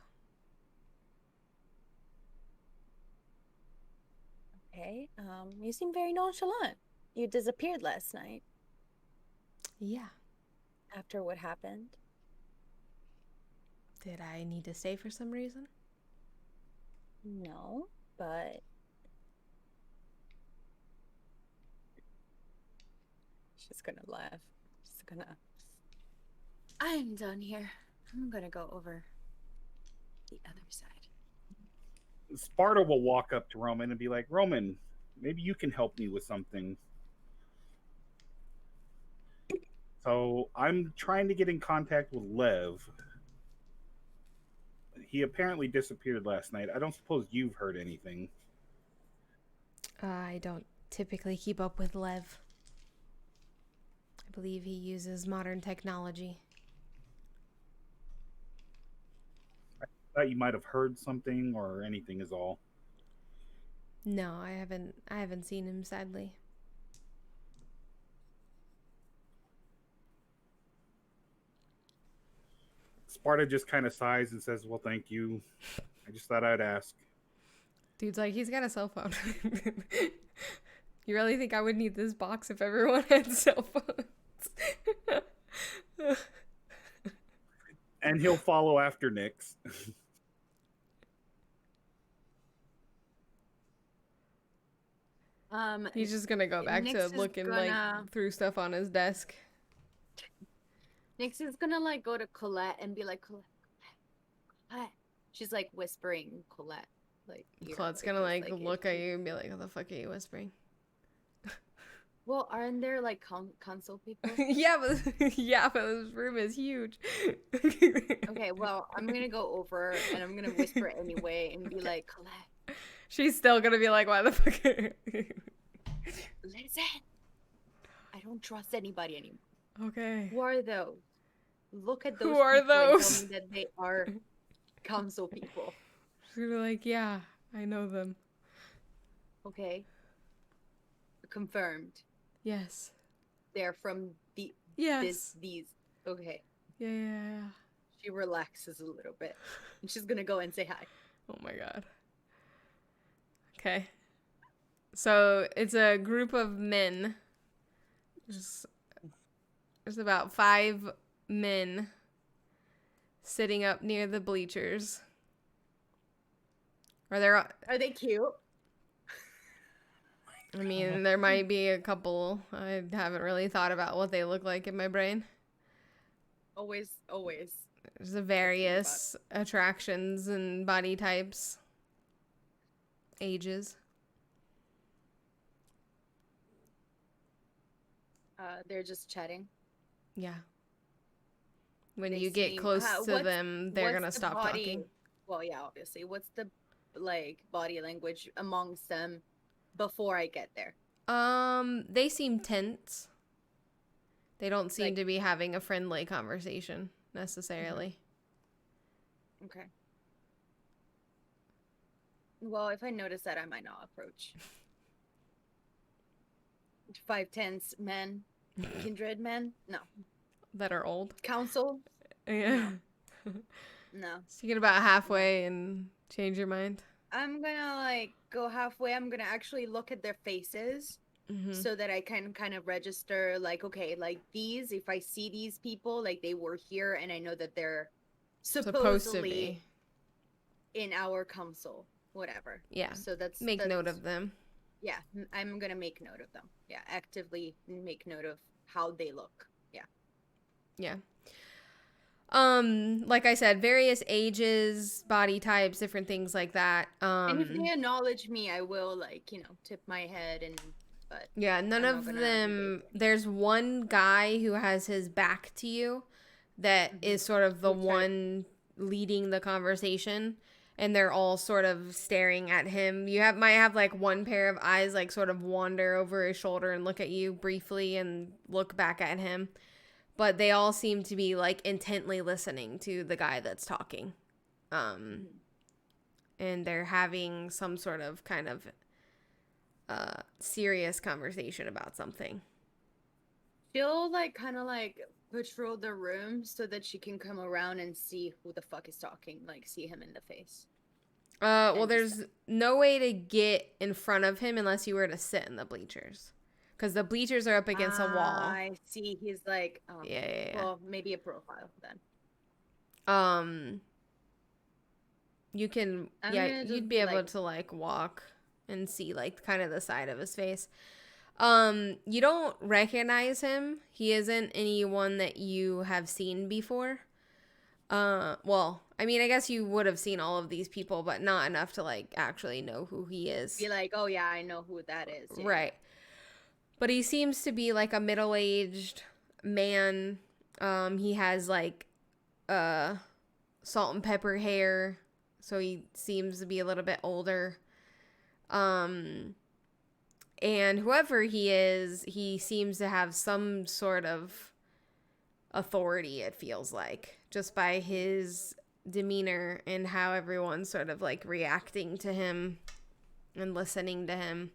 Okay, you seem very nonchalant. You disappeared last night. Yeah. After what happened? Did I need to stay for some reason? No, but... She's gonna laugh. She's gonna... I'm done here. I'm gonna go over the other side. Sparta will walk up to Roman and be like, Roman, maybe you can help me with something. So I'm trying to get in contact with Lev. He apparently disappeared last night. I don't suppose you've heard anything. I don't typically keep up with Lev. I believe he uses modern technology. I thought you might have heard something or anything is all. No, I haven't seen him, sadly. Sparta just kind of sighs and says, well, thank you. I just thought I'd ask. Dude's like, he's got a cell phone. You really think I would need this box if everyone had cell phones? And he'll follow after Nyx. He's just gonna go back to looking like through stuff on his desk. Nyx is gonna like go to Colette and be like, Colette. She's like whispering Colette. Like Colette's gonna like look at you and be like, what the fuck are you whispering? Well, aren't there like console people? yeah, but this room is huge. Okay, well, I'm gonna go over and I'm gonna whisper anyway and be like, Colette. She's still gonna be like, why the fuck are you... Listen. I don't trust anybody anymore. Okay. Who are those? look at Who those are people and tell those? me that they are council people. She's like, yeah, I know them. Okay. Confirmed. Yes. They're from Yes. these. Okay. Yeah. She relaxes a little bit. And she's gonna go and say hi. Oh my god. Okay. So it's a group of men. There's about 5 men sitting up near the bleachers. Are there? Are they cute? I mean, there might be a couple. I haven't really thought about what they look like in my brain. Always. There's the various attractions and body types, ages. They're just chatting. Yeah. When They you get seem- close to what's- them, they're what's gonna the stop body- talking. Well, yeah, obviously. What's the body language amongst them before I get there? They seem tense. They don't seem Like- to be having a friendly conversation necessarily. Okay. Well, if I notice that, I might not approach. 5 tense men, kindred men. No. That are old. Council. Yeah. No. So you get about halfway and change your mind. I'm gonna go halfway. I'm gonna actually look at their faces. Mm-hmm. So that I can kind of register, okay, these, if I see these people, they were here and I know that they're Supposed to supposedly be. in our council, whatever. Yeah. So that's Make note of them. Yeah, I'm gonna make note of them. Yeah, actively make note of how they look. Yeah. Yeah. Like I said, various ages, body types, different things like that. And if they acknowledge me, I will tip my head but yeah, none I'm not of gonna them. engage it. There's one guy who has his back to you that is sort of the Which one leading the conversation, and they're all sort of staring at him. You might have one pair of eyes sort of wander over his shoulder and look at you briefly and look back at him. But they all seem to be intently listening to the guy that's talking. And they're having some sort of kind of serious conversation about something. She'll kind of patrol the room so that she can come around and see who the fuck is talking, see him in the face. Well, there's no way to get in front of him unless you were to sit in the bleachers. Because the bleachers are up against a wall. I see. He's Yeah. Well, maybe a profile then. You can, you'd be able to walk and see kind of the side of his face. You don't recognize him. He isn't anyone that you have seen before. Well, I mean, I guess you would have seen all of these people, but not enough to actually know who he is. Be oh yeah, I know who that is. Yeah. Right. But he seems to be a middle-aged man. He has salt and pepper hair, so he seems to be a little bit older. And whoever he is, he seems to have some sort of authority, it feels like, just by his demeanor and how everyone's sort of reacting to him and listening to him.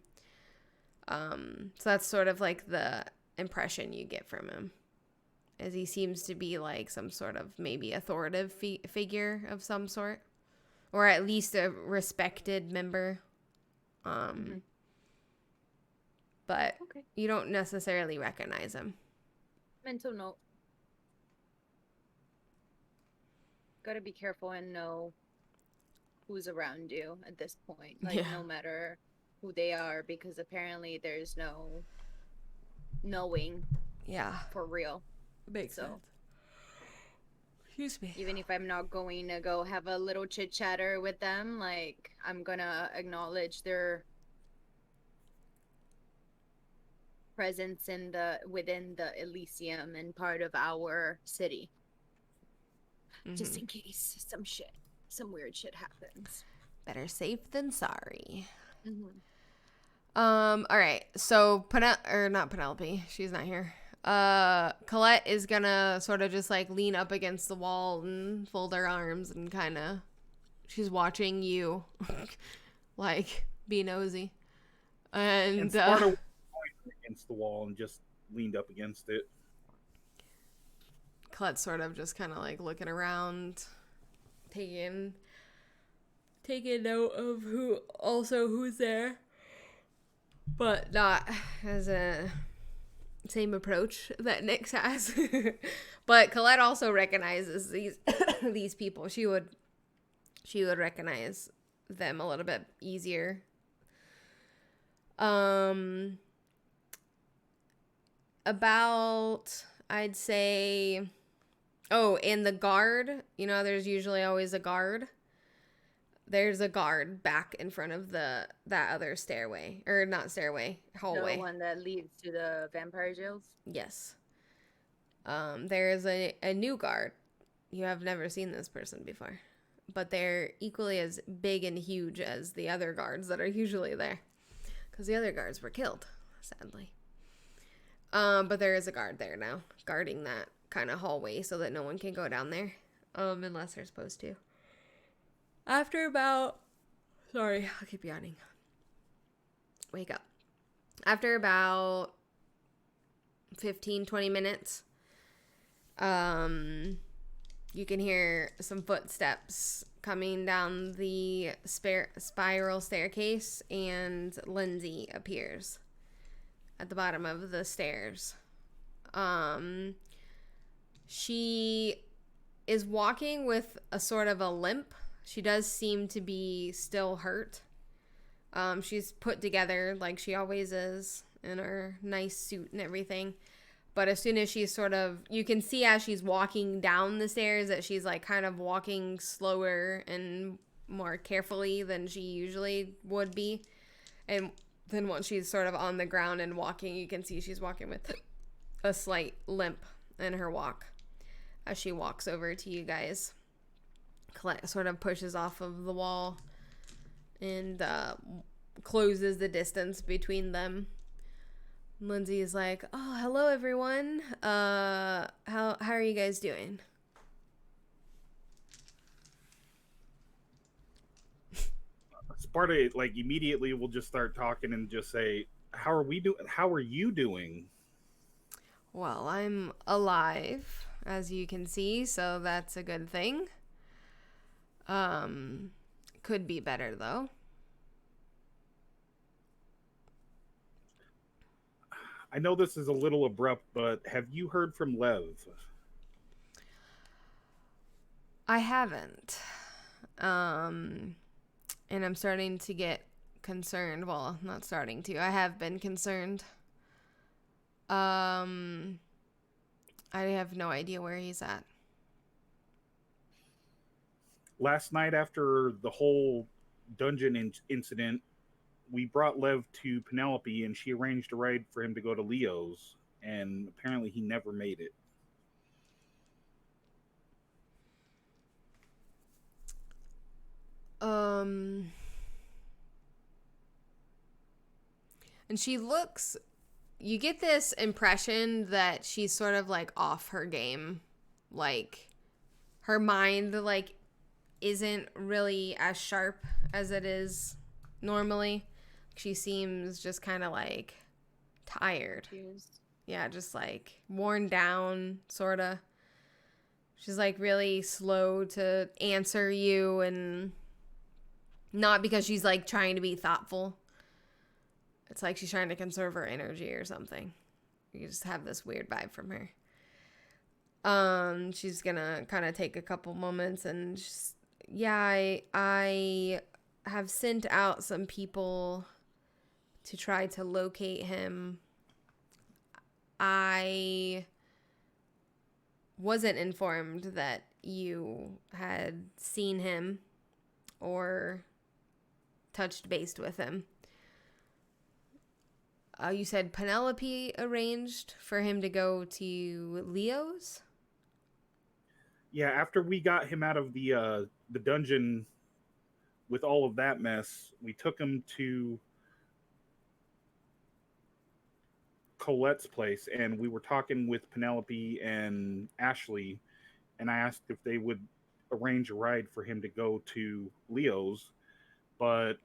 So that's sort of the impression you get from him, as he seems to be some sort of maybe authoritative figure of some sort, or at least a respected member. But Okay. you don't necessarily recognize him. Mental note. Gotta be careful and know who's around you at this point. No matter who they are, because apparently there's no knowing Yeah. for real. Makes So- sense. Excuse me. Even if I'm not going to go have a little chit chatter with them, I'm gonna acknowledge their presence within the Elysium and part of our city. Just in case some weird shit happens. Better safe than sorry. Mm-hmm. All right. So not Penelope. She's not here. Colette is gonna sort of just like lean up against the wall and fold her arms and kind of, she's watching you, like, be nosy. And Sparta was against the wall and just leaned up against it. Colette's sort of just kind of like looking around, taking note of who's there, but not as a same approach that Nyx has. But Colette also recognizes these these people. She would recognize them a little bit easier. About, I'd say, oh, and the guard, there's usually always a guard. There's a guard back in front of that other stairway, or not stairway, hallway. The one that leads to the vampire jails? Yes. There's a new guard. You have never seen this person before, but they're equally as big and huge as the other guards that are usually there, because the other guards were killed, sadly. But there is a guard there now, guarding that kind of hallway so that no one can go down there, unless they're supposed to. After about, sorry, I'll keep yawning. Wake up. After about 15-20 minutes, you can hear some footsteps coming down the spiral staircase, and Lindsay appears at the bottom of the stairs. She is walking with a sort of a limp. She does seem to be still hurt. She's put together like she always is in her nice suit and everything. But as soon as she's sort of, you can see as she's walking down the stairs that she's like kind of walking slower and more carefully than she usually would be. And then once she's sort of on the ground and walking, you can see she's walking with a slight limp in her walk as she walks over to you guys. Colette sort of pushes off of the wall and closes the distance between them. Lindsay is like, "Oh, hello everyone. How are you guys doing?" Sparta like immediately will just start talking and just say, "How are we doing? How are you doing?" Well, I'm alive, as you can see, so that's a good thing. Could be better though. I know this is a little abrupt, but have you heard from Lev? I haven't. And I'm starting to get concerned. Well, not starting to. I have been concerned. I have no idea where he's at. Last night after the whole dungeon incident, we brought Lev to Penelope and she arranged a ride for him to go to Leo's, and apparently he never made it. And she looks, you get this impression that she's sort of like off her game. Like her mind like isn't really as sharp as it is normally. She seems just kind of like tired. Confused. Yeah, just like worn down, sort of. She's like really slow to answer you, and not because she's like trying to be thoughtful. It's like she's trying to conserve her energy or something. You just have this weird vibe from her. She's gonna kind of take a couple moments and just, yeah, I have sent out some people to try to locate him. I wasn't informed that you had seen him or touched base with him. You said Penelope arranged for him to go to Leo's? Yeah, after we got him out of the dungeon with all of that mess, we took him to Colette's place, and we were talking with Penelope and Ashley, and I asked if they would arrange a ride for him to go to Leo's, but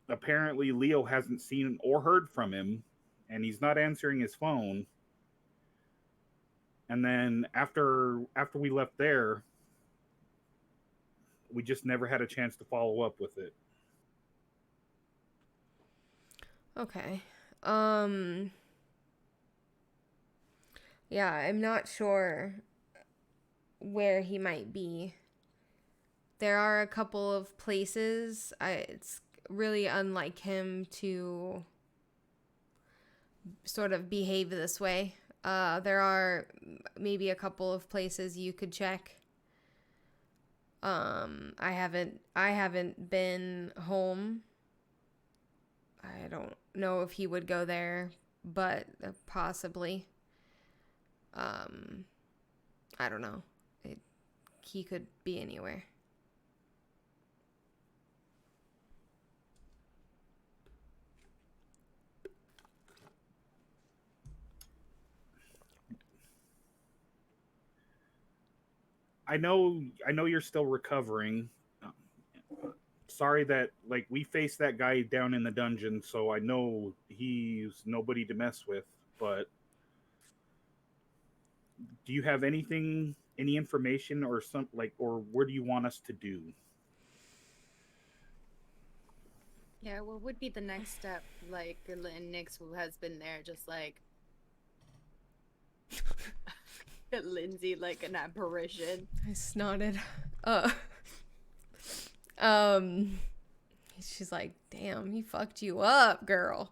apparently Leo hasn't seen or heard from him, and he's not answering his phone. And then after we left there, we just never had a chance to follow up with it. Okay. Yeah, I'm not sure where he might be. There are a couple of places. It's really unlike him to sort of behave this way. There are maybe a couple of places you could check. I haven't been home. I don't know if he would go there, but possibly. I don't know. He could be anywhere. I know you're still recovering. Sorry that like we faced that guy down in the dungeon, so I know he's nobody to mess with, but do you have any information or some like or what do you want us to do? Yeah, what would be the next step? Like, Nix, who has been there, just like Lindsay, like an apparition. I snorted. Um, she's like, damn, he fucked you up, girl.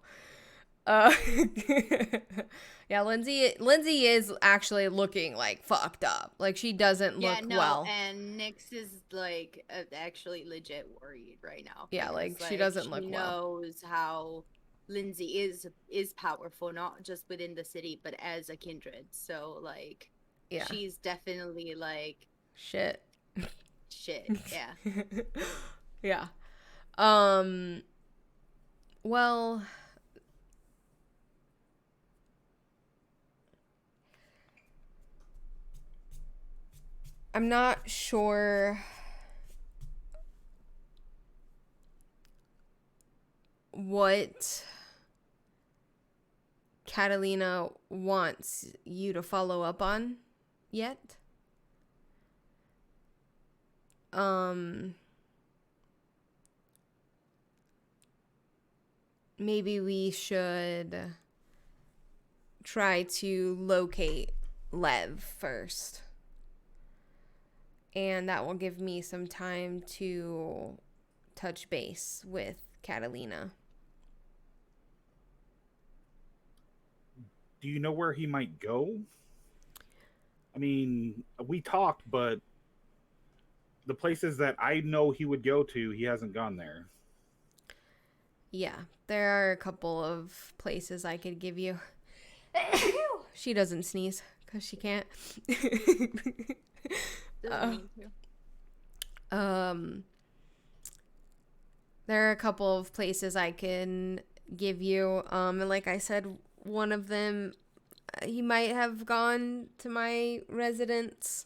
Yeah, Lindsay is actually looking like fucked up. Like she doesn't look well. And Nix is like actually legit worried right now. Yeah, because, like she doesn't look she well. knows how Lindsay is powerful, not just within the city, but as a kindred. So like, Yeah, she's definitely like shit. Yeah. Yeah. Well, I'm not sure what Catalina wants you to follow up on yet. Maybe we should try to locate Lev first. And that will give me some time to touch base with Catalina. Do you know where he might go? I mean, we talked, but the places that I know he would go to, he hasn't gone there. Yeah, there are a couple of places I could give you. She doesn't sneeze because she can't. Doesn't mean to. There are a couple of places I can give you. And like I said, one of them, he might have gone to my residence.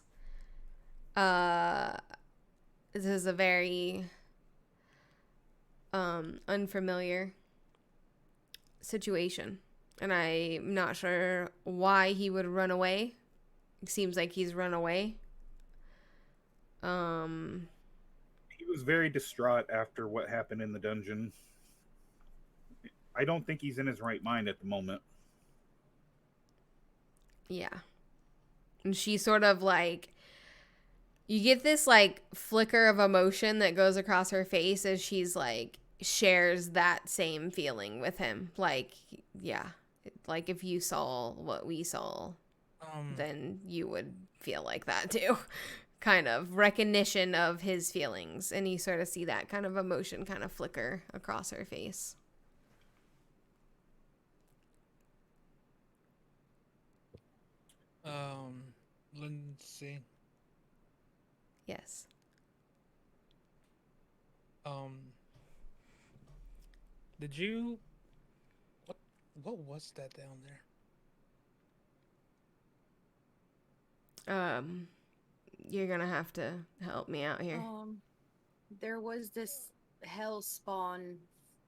This is a very unfamiliar situation, and I'm not sure why he would run away. It seems like he's run away. He was very distraught after what happened in the dungeon. I don't think he's in his right mind at the moment. Yeah. And she sort of like, you get this like flicker of emotion that goes across her face as she's like shares that same feeling with him. Like, yeah, like if you saw what we saw, then you would feel like that too. Kind of recognition of his feelings, and you sort of see that kind of emotion kind of flicker across her face. Lindsay. Yes. Did you What was that down there? You're gonna have to help me out here. There was this hell spawn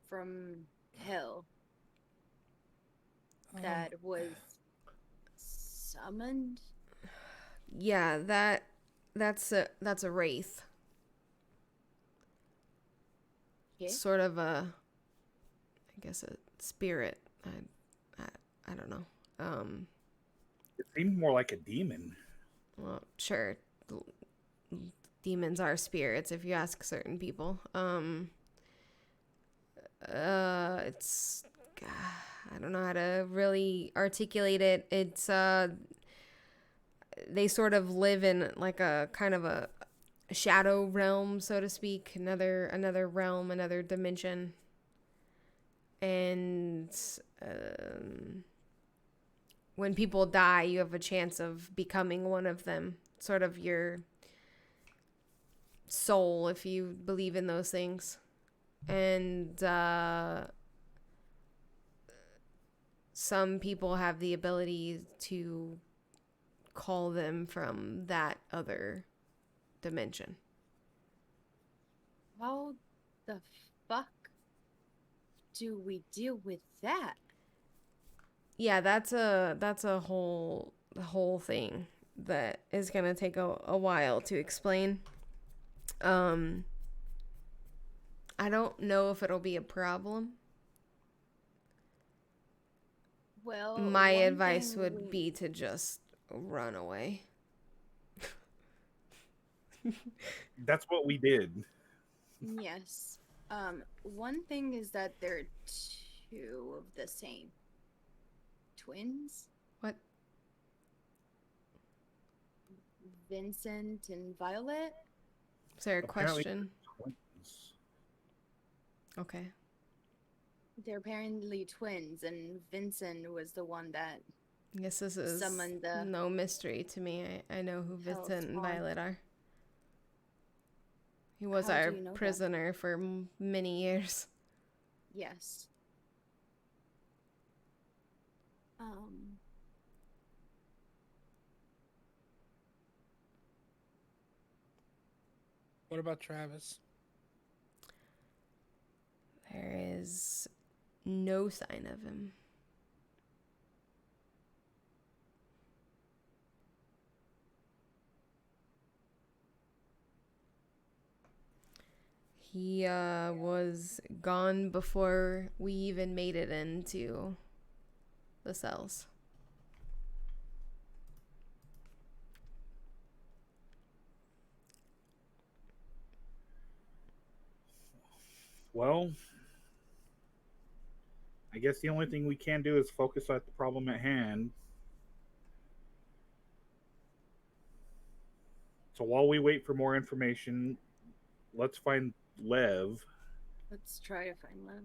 from hell that was summoned. Yeah, that's a wraith. Yeah. Sort of a, I guess, a spirit. I don't know. It seemed more like a demon. Well, sure. Demons are spirits if you ask certain people. It's, I don't know how to really articulate it. It's they sort of live in like a kind of a shadow realm, so to speak, another realm, another dimension. And when people die, you have a chance of becoming one of them, sort of your soul, if you believe in those things. And some people have the ability to call them from that other dimension. How the fuck do we deal with that? Yeah, that's a whole thing that is gonna take a while to explain. I don't know if it'll be a problem. Well, My one advice thing would be to just run away. That's what we did. Yes. One thing is that they're two of the same twins. What? Vincent and Violet. Is there a Apparently question? twins. Okay. They're apparently twins, and Vincent was the one that I guess this is summoned the no mystery to me. I know who hell Vincent and spawn. Violet are. He was How do our you know that? prisoner for many years. Yes. What about Travis? There is no sign of him. He was gone before we even made it into the cells. Well, I guess the only thing we can do is focus on the problem at hand. So while we wait for more information, let's find Lev. Let's try to find Lev.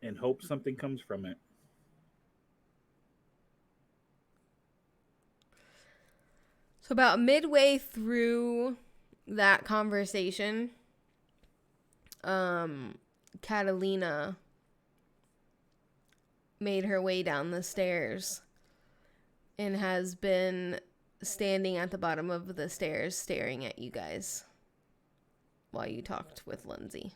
And hope something comes from it. So about midway through that conversation, Catalina made her way down the stairs and has been standing at the bottom of the stairs staring at you guys while you talked with Lindsay.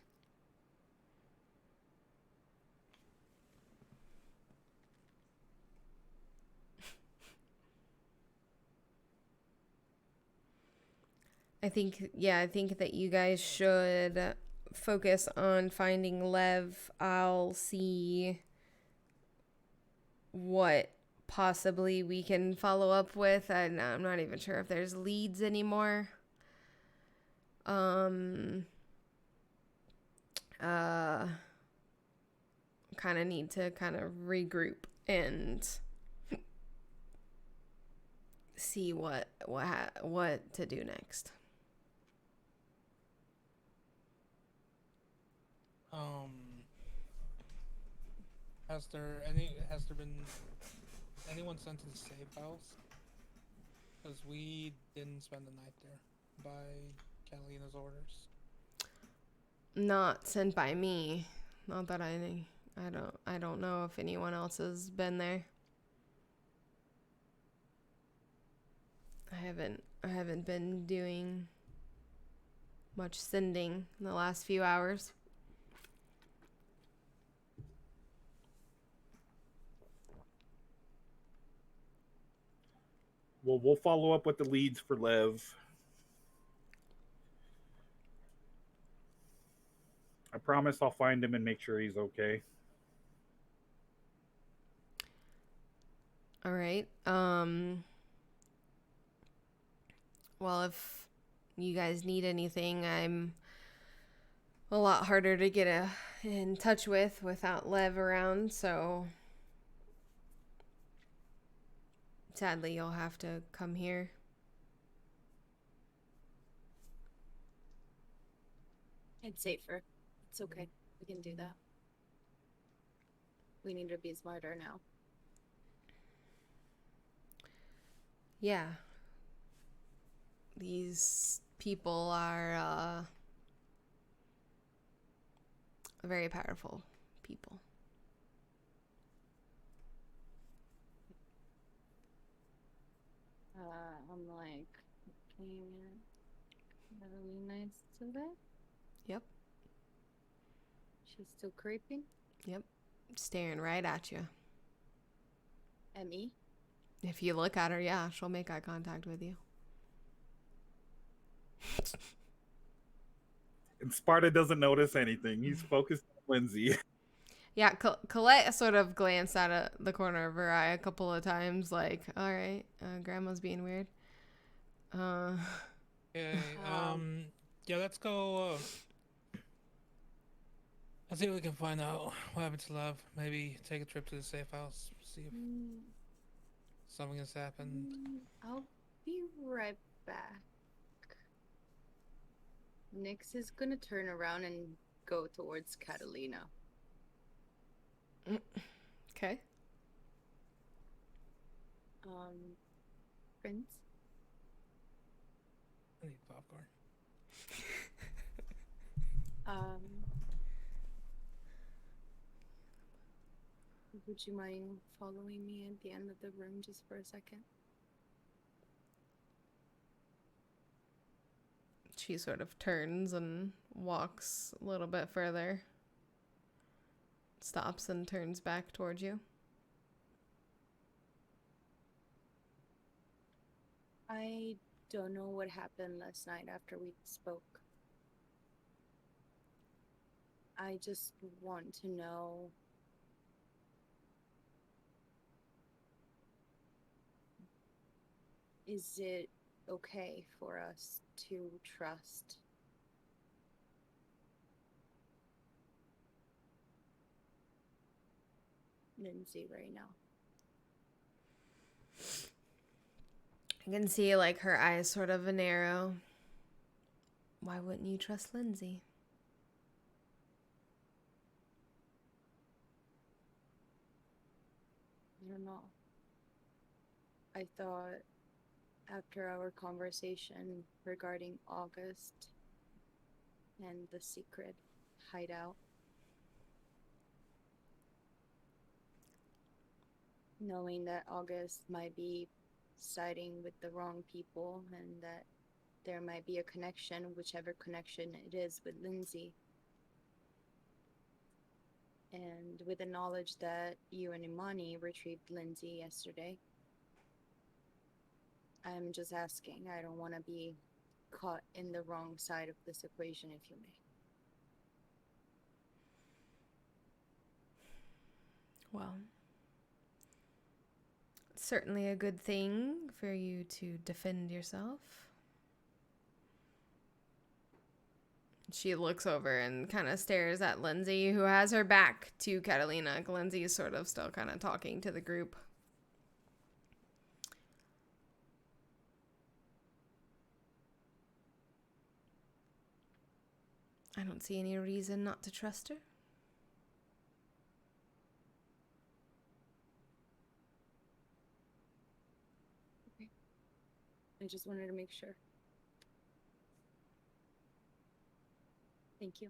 I think that you guys should focus on finding Lev. I'll see what possibly we can follow up with. I'm not even sure if there's leads anymore. Kind of need to kind of regroup and see what to do next. Has there been anyone sent to the safe house? Because we didn't spend the night there by Catalina's orders. Not sent by me. Not that I don't know if anyone else has been there. I haven't been doing much sending in the last few hours. Well, we'll follow up with the leads for Lev. I promise I'll find him and make sure he's okay. All right. Well, if you guys need anything, I'm a lot harder to get in touch with without Lev around, so sadly you'll have to come here. It's safer. It's okay. We can do that. We need to be smarter now. Yeah. These people are very powerful people. I'm like, really nice today. Yep. She's still creeping. Yep. Staring right at you. At me? If you look at her, yeah, she'll make eye contact with you. And Sparta doesn't notice anything. He's focused on Lindsay. Yeah, Colette sort of glanced at the corner of her eye a couple of times, like, all right, Grandma's being weird. Okay. Yeah, let's go. Let's see if we can find out what happened to Love. Maybe take a trip to the safe house. See if something has happened. I'll be right back. Nyx is gonna turn around and go towards Catalina. Okay. Prince? I need popcorn. Would you mind following me at the end of the room just for a second? She sort of turns and walks a little bit further. Stops and turns back towards you. I don't know what happened last night after we spoke. I just want to know is it okay for us to trust Lindsay right now? I can see like her eyes sort of narrow. Why wouldn't you trust Lindsay? I don't know. I thought after our conversation regarding August and the secret hideout, knowing that August might be siding with the wrong people and that there might be a connection, whichever connection it is, with Lindsay. And with the knowledge that you and Imani retrieved Lindsay yesterday, I'm just asking. I don't want to be caught in the wrong side of this equation, if you may. Well, it's certainly a good thing for you to defend yourself. She looks over and kind of stares at Lindsay, who has her back to Catalina. Lindsay is sort of still kind of talking to the group. I don't see any reason not to trust her. Okay. I just wanted to make sure. Thank you.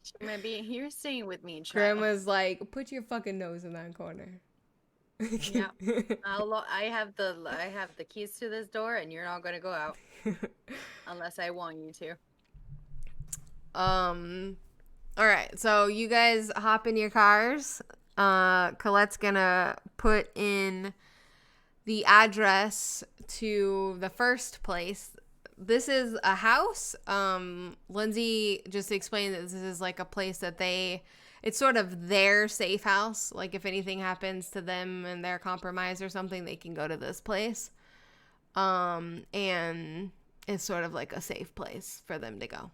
She might be here staying with me, child. Grandma's like, put your fucking nose in that corner. Yeah. I have the keys to this door, and you're not gonna go out unless I want you to. All right, so you guys hop in your cars. Colette's gonna put in the address to the first place. This is a house. Lindsay just explained that this is like a place that it's sort of their safe house. Like if anything happens to them and they're compromised or something, they can go to this place. And it's sort of like a safe place for them to go.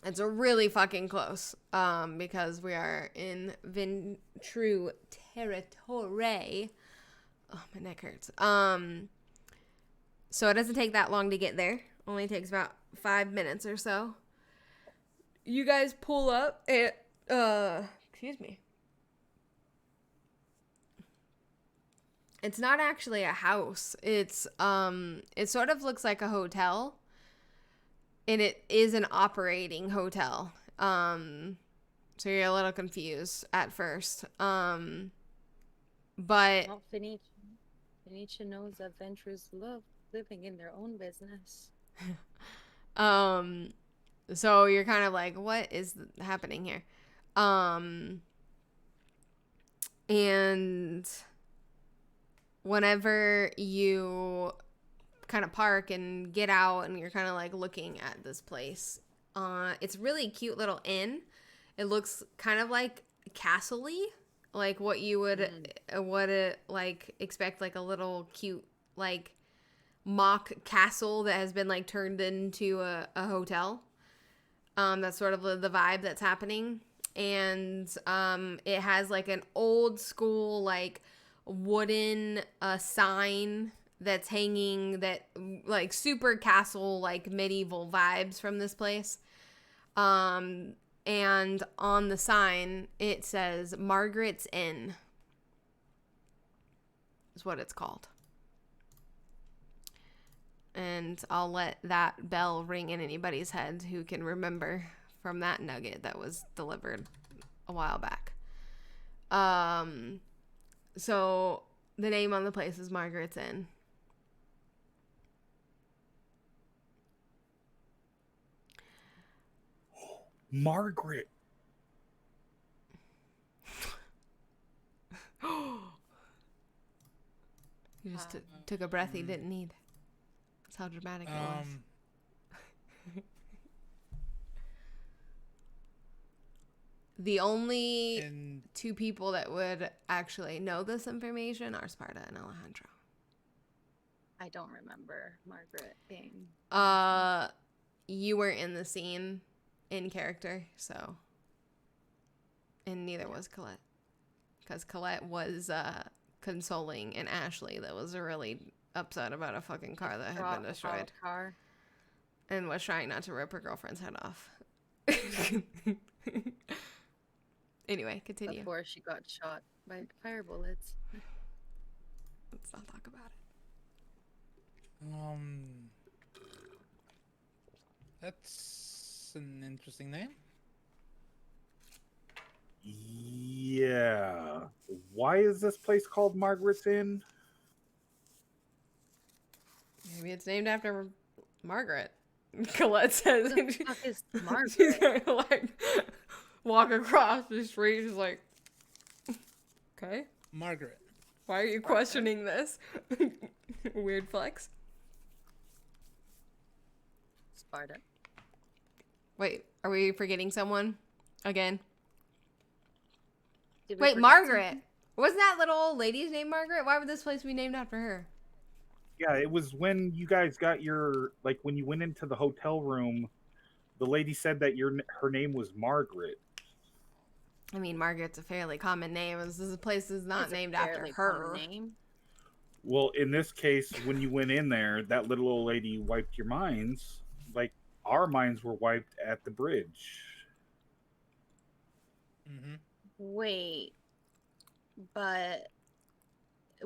It's really fucking close, because we are in Ventru territory. Oh, my neck hurts. So it doesn't take that long to get there. Only takes about 5 minutes or so. You guys pull up at, excuse me. It's not actually a house. It sort of looks like a hotel. And it is an operating hotel. So you're a little confused at first. But Well, Phoenicia knows that Ventures love living in their own business. so you're kind of like, what is happening here? And whenever you kind of park and get out and you're kind of like looking at this place, it's really cute little inn. It looks kind of like castle-y, like what you would like expect, like a little cute like mock castle that has been like turned into a hotel. That's sort of the vibe that's happening. And it has like an old school like wooden sign that's hanging, that like super castle like medieval vibes from this place. And on the sign it says Margaret's Inn is what it's called. And I'll let that bell ring in anybody's head who can remember from that nugget that was delivered a while back. So the name on the place is Margaret's Inn. Margaret. He just took a breath he didn't need. That's how dramatic it was. The only two people that would actually know this information are Sparta and Alejandro. I don't remember Margaret being. You were in the scene in character, so. And neither was Colette. Because Colette was consoling an Ashley that was really upset about a fucking car that had been destroyed. Car. And was trying not to rip her girlfriend's head off. Anyway, continue. Before she got shot by fire bullets. Let's not talk about it. That's an interesting name. Yeah. Why is this place called Margaret's Inn? Maybe it's named after Margaret. Colette says. Who the fuck is Margaret? She's gonna like walk across the street. She's like, okay. Margaret. Why are you questioning this? Weird flex. Sparta. Wait, are we forgetting someone again? Did we Wait, forget Margaret. something? Wasn't that little old lady's name Margaret? Why would this place be named after her? Yeah, it was when you guys got when you went into the hotel room, the lady said that her name was Margaret. I mean, Margaret's a fairly common name. This place is not It's a named after fairly her. common name. Well, in this case, when you went in there, that little old lady wiped your minds. Like, our minds were wiped at the bridge. Mm-hmm. Wait, but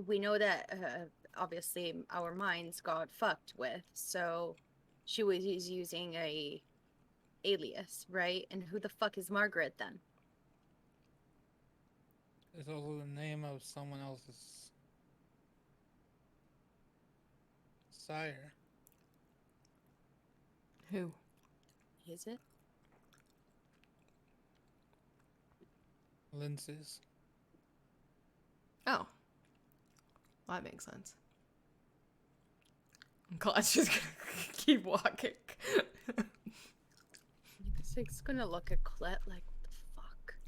we know that obviously our minds got fucked with, so she was using a alias, right? And who the fuck is Margaret then? It's also the name of someone else's sire. Who? Is it? Lindsay's. Oh. Well, that makes sense. Colette's just gonna keep walking. It's gonna look at Colette like, what the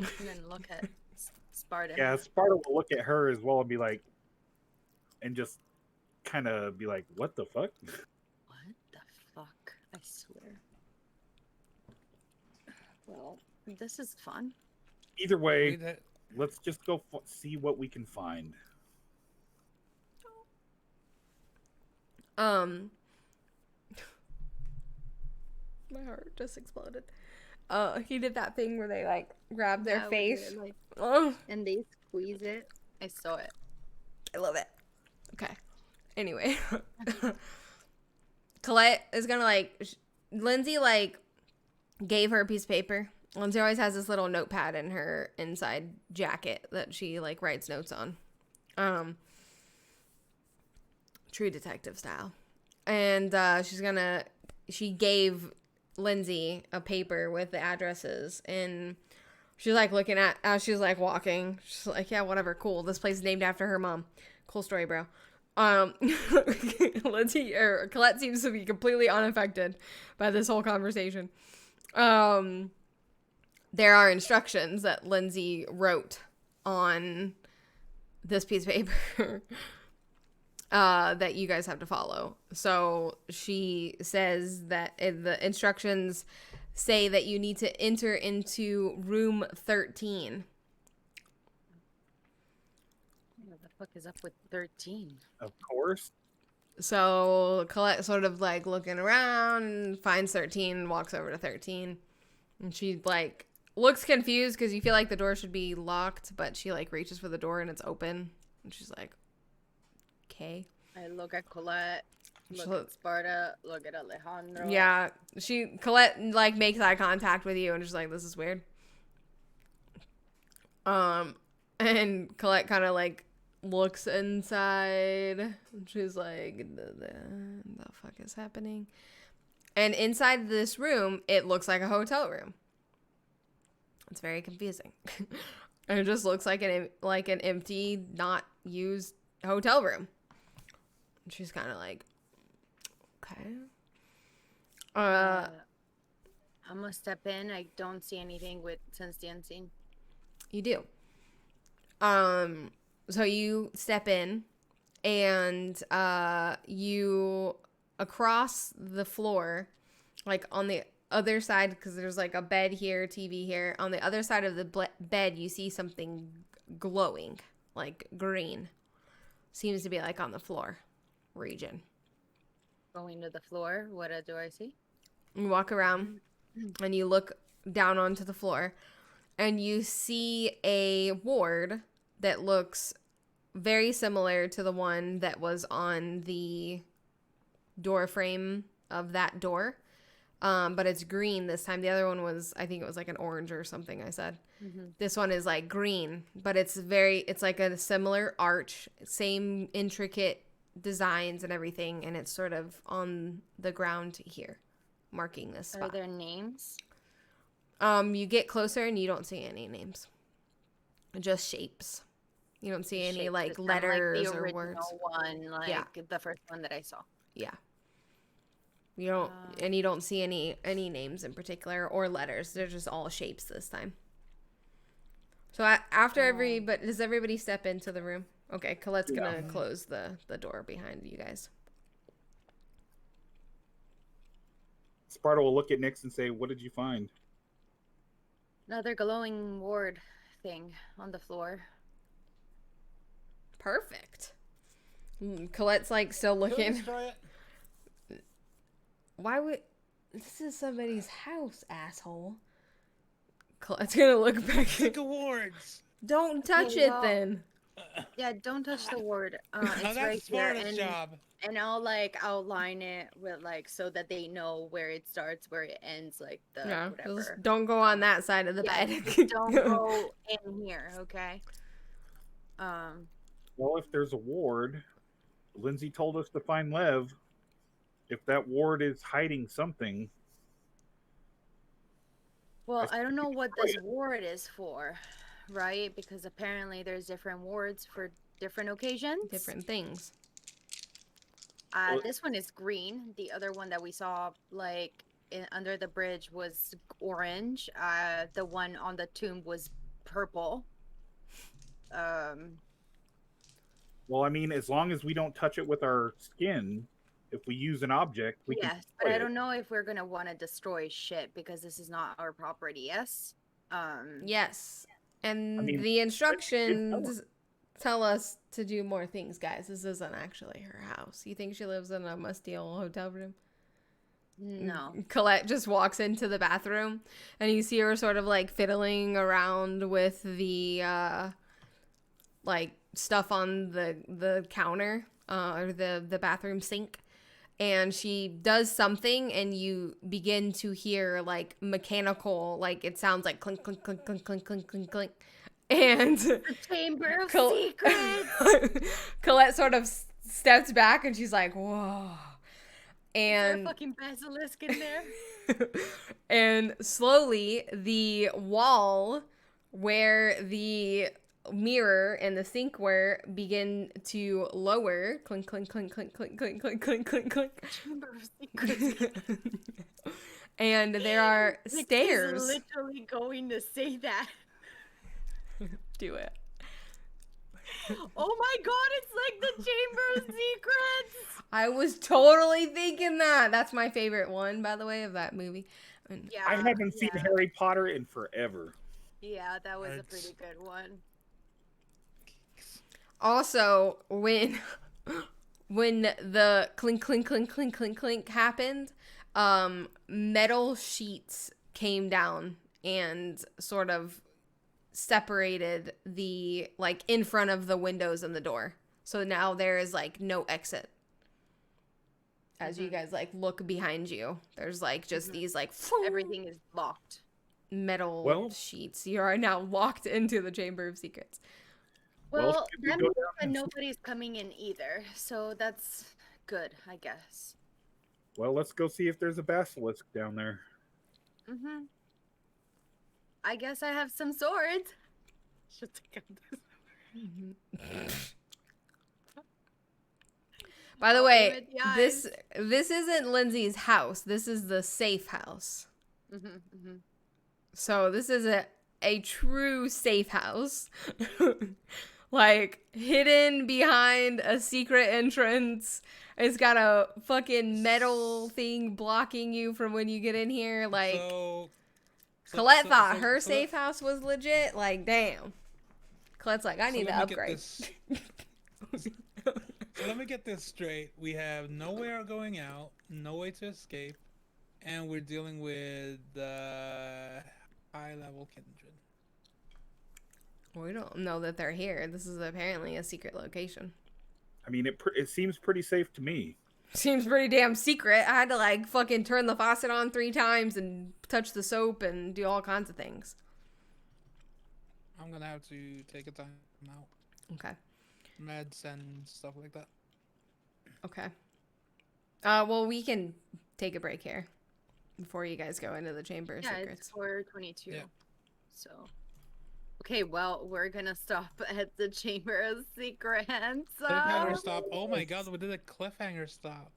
fuck? And then look at Sparta. Yeah, Sparta will look at her as well and be like, and just kind of be like, what the fuck? What the fuck? I swear. Well, this is fun. Either way, Wait, that- let's just go see what we can find. My heart just exploded. He did that thing where they like grab their Yeah, we face. did, like, Oh, and they squeeze it. I saw it. I love it. Okay. Anyway, Colette is gonna like Lindsay like gave her a piece of paper. Lindsay always has this little notepad in her inside jacket that she like writes notes on. True detective style. And she gave Lindsay a paper with the addresses, and she's like looking at as she's like walking. She's like, yeah, whatever, cool. This place is named after her mom. Cool story, bro. Colette seems to be completely unaffected by this whole conversation. There are instructions that Lindsay wrote on this piece of paper that you guys have to follow. So she says that the instructions say that you need to enter into room 13. What the fuck is up with 13? Of course. So Colette sort of like looking around, finds 13, walks over to 13, and she like looks confused because you feel like the door should be locked, but she like reaches for the door and it's open, and she's like, okay. I look at Colette, look So- at Sparta, look at Alejandro. Yeah, Colette like makes eye contact with you and just like, this is weird. And Colette kind of like looks inside. And she's like, the fuck is happening? And inside this room, it looks like a hotel room. It's very confusing. And it just looks like an empty, not used hotel room. And she's kind of like, okay. I'm gonna step in. I don't see anything with sense the unseen. You do. So you step in, and you across the floor, like on the other side, because there's like a bed here, TV here. On the other side of the bed, you see something glowing, like green. Seems to be like on the floor region. Going to the floor. What do I see? You walk around, and you look down onto the floor, and you see a ward that looks very similar to the one that was on the door frame of that door. But it's green this time. The other one was, I think it was like an orange or something I said. Mm-hmm. This one is like green, but it's like a similar arch, same intricate designs and everything. And it's sort of on the ground here, marking this spot. Are there names? You get closer and you don't see any names. Just shapes. You don't see any Shapes like that sound letters like the or original words. one, like Yeah. the first one that I saw. Yeah. You don't and you don't see any names in particular or letters. They're just all shapes this time. So after but does everybody step into the room? Okay, Colette's gonna close the door behind you guys. Sparta will look at Nix and say, what did you find? Another glowing ward thing on the floor. Perfect. Colette's like still Could we looking. destroy it? Why would this is somebody's house, asshole? Colette's gonna look back. Sick awards. Don't touch Okay, it well- then. Yeah, don't touch the ward. Now It's that's right here, Sparta's job. and I'll like outline it with like so that they know where it starts, where it ends, like the Yeah, whatever. just don't go on that side of the Yeah, bed. don't go in here, okay? Um, Well, if there's a ward, Lindsay told us to find Lev. If that ward is hiding something, well, I I don't know what destroy this it. ward is for, right? Because apparently there's different wards for different occasions. Different things. Well, This one is green. The other one that we saw, like under the bridge, was orange. The one on the tomb was purple. well, I mean, as long as we don't touch it with our skin, if we use an object, we can Yes, but destroy I it. don't know if we're gonna want to destroy shit because this is not our property. Yes. Yes. And I mean, the it's instructions tell us to do more things, guys. This isn't actually her house. You think she lives in a musty old hotel room? No. Colette just walks into the bathroom and you see her sort of like fiddling around with the like stuff on the counter or the bathroom sink, and she does something and you begin to hear like mechanical, like it sounds like clink clink clink clink clink clink clink clink, and The Chamber of Secrets. Colette sort of steps back and she's like, whoa. Is there a And fucking basilisk in there? and slowly the wall where the mirror and the sink were begin to lower. Clink clink clink clink clink clink clink clink clink clink. Chamber of Secrets. And there are Nick is stairs. literally going to say that. Do it. Oh my god, it's like the Chamber of Secrets. I was totally thinking that. That's my favorite one, by the way, of that movie. Yeah. I haven't seen yeah. Harry Potter in forever. Yeah, that was a It's- pretty good one. Also, when the clink clink clink clink clink clink happened, metal sheets came down and sort of separated the like in front of the windows and the door. So now there is like no exit. As you guys like look behind you, there's like just these like Everything is locked. metal Well- sheets. You are now locked into the Chamber of Secrets. Well, should we that go means down that and see- nobody's coming in either, so that's good, I guess. Well, let's go see if there's a basilisk down there. Mm-hmm. I guess I have some swords. Should take out this. By the I'll way, aim at the this isn't Lindsay's house. This is the safe house. Mm-hmm, mm-hmm. So this is a true safe house. Like hidden behind a secret entrance. It's got a fucking metal thing blocking you from when you get in here. Like Colette thought her safe house was legit. Like, damn. Colette's like, I need to upgrade. So let me get this straight. We have nowhere going out, no way to escape, and we're dealing with high-level kindred. We don't know that they're here. This is apparently a secret location. I mean, it seems pretty safe to me. Seems pretty damn secret. I had to like fucking turn the faucet on 3 times and touch the soap and do all kinds of things. I'm gonna have to take a time out. Okay. Meds and stuff like that. Okay. Well, we can take a break here before you guys go into the Chamber of Yeah, Secrets. it's 4:22. Yeah. So. Okay, well, we're gonna stop at the Chamber of Secrets. Cliffhanger stop. Oh my god, we did a cliffhanger stop.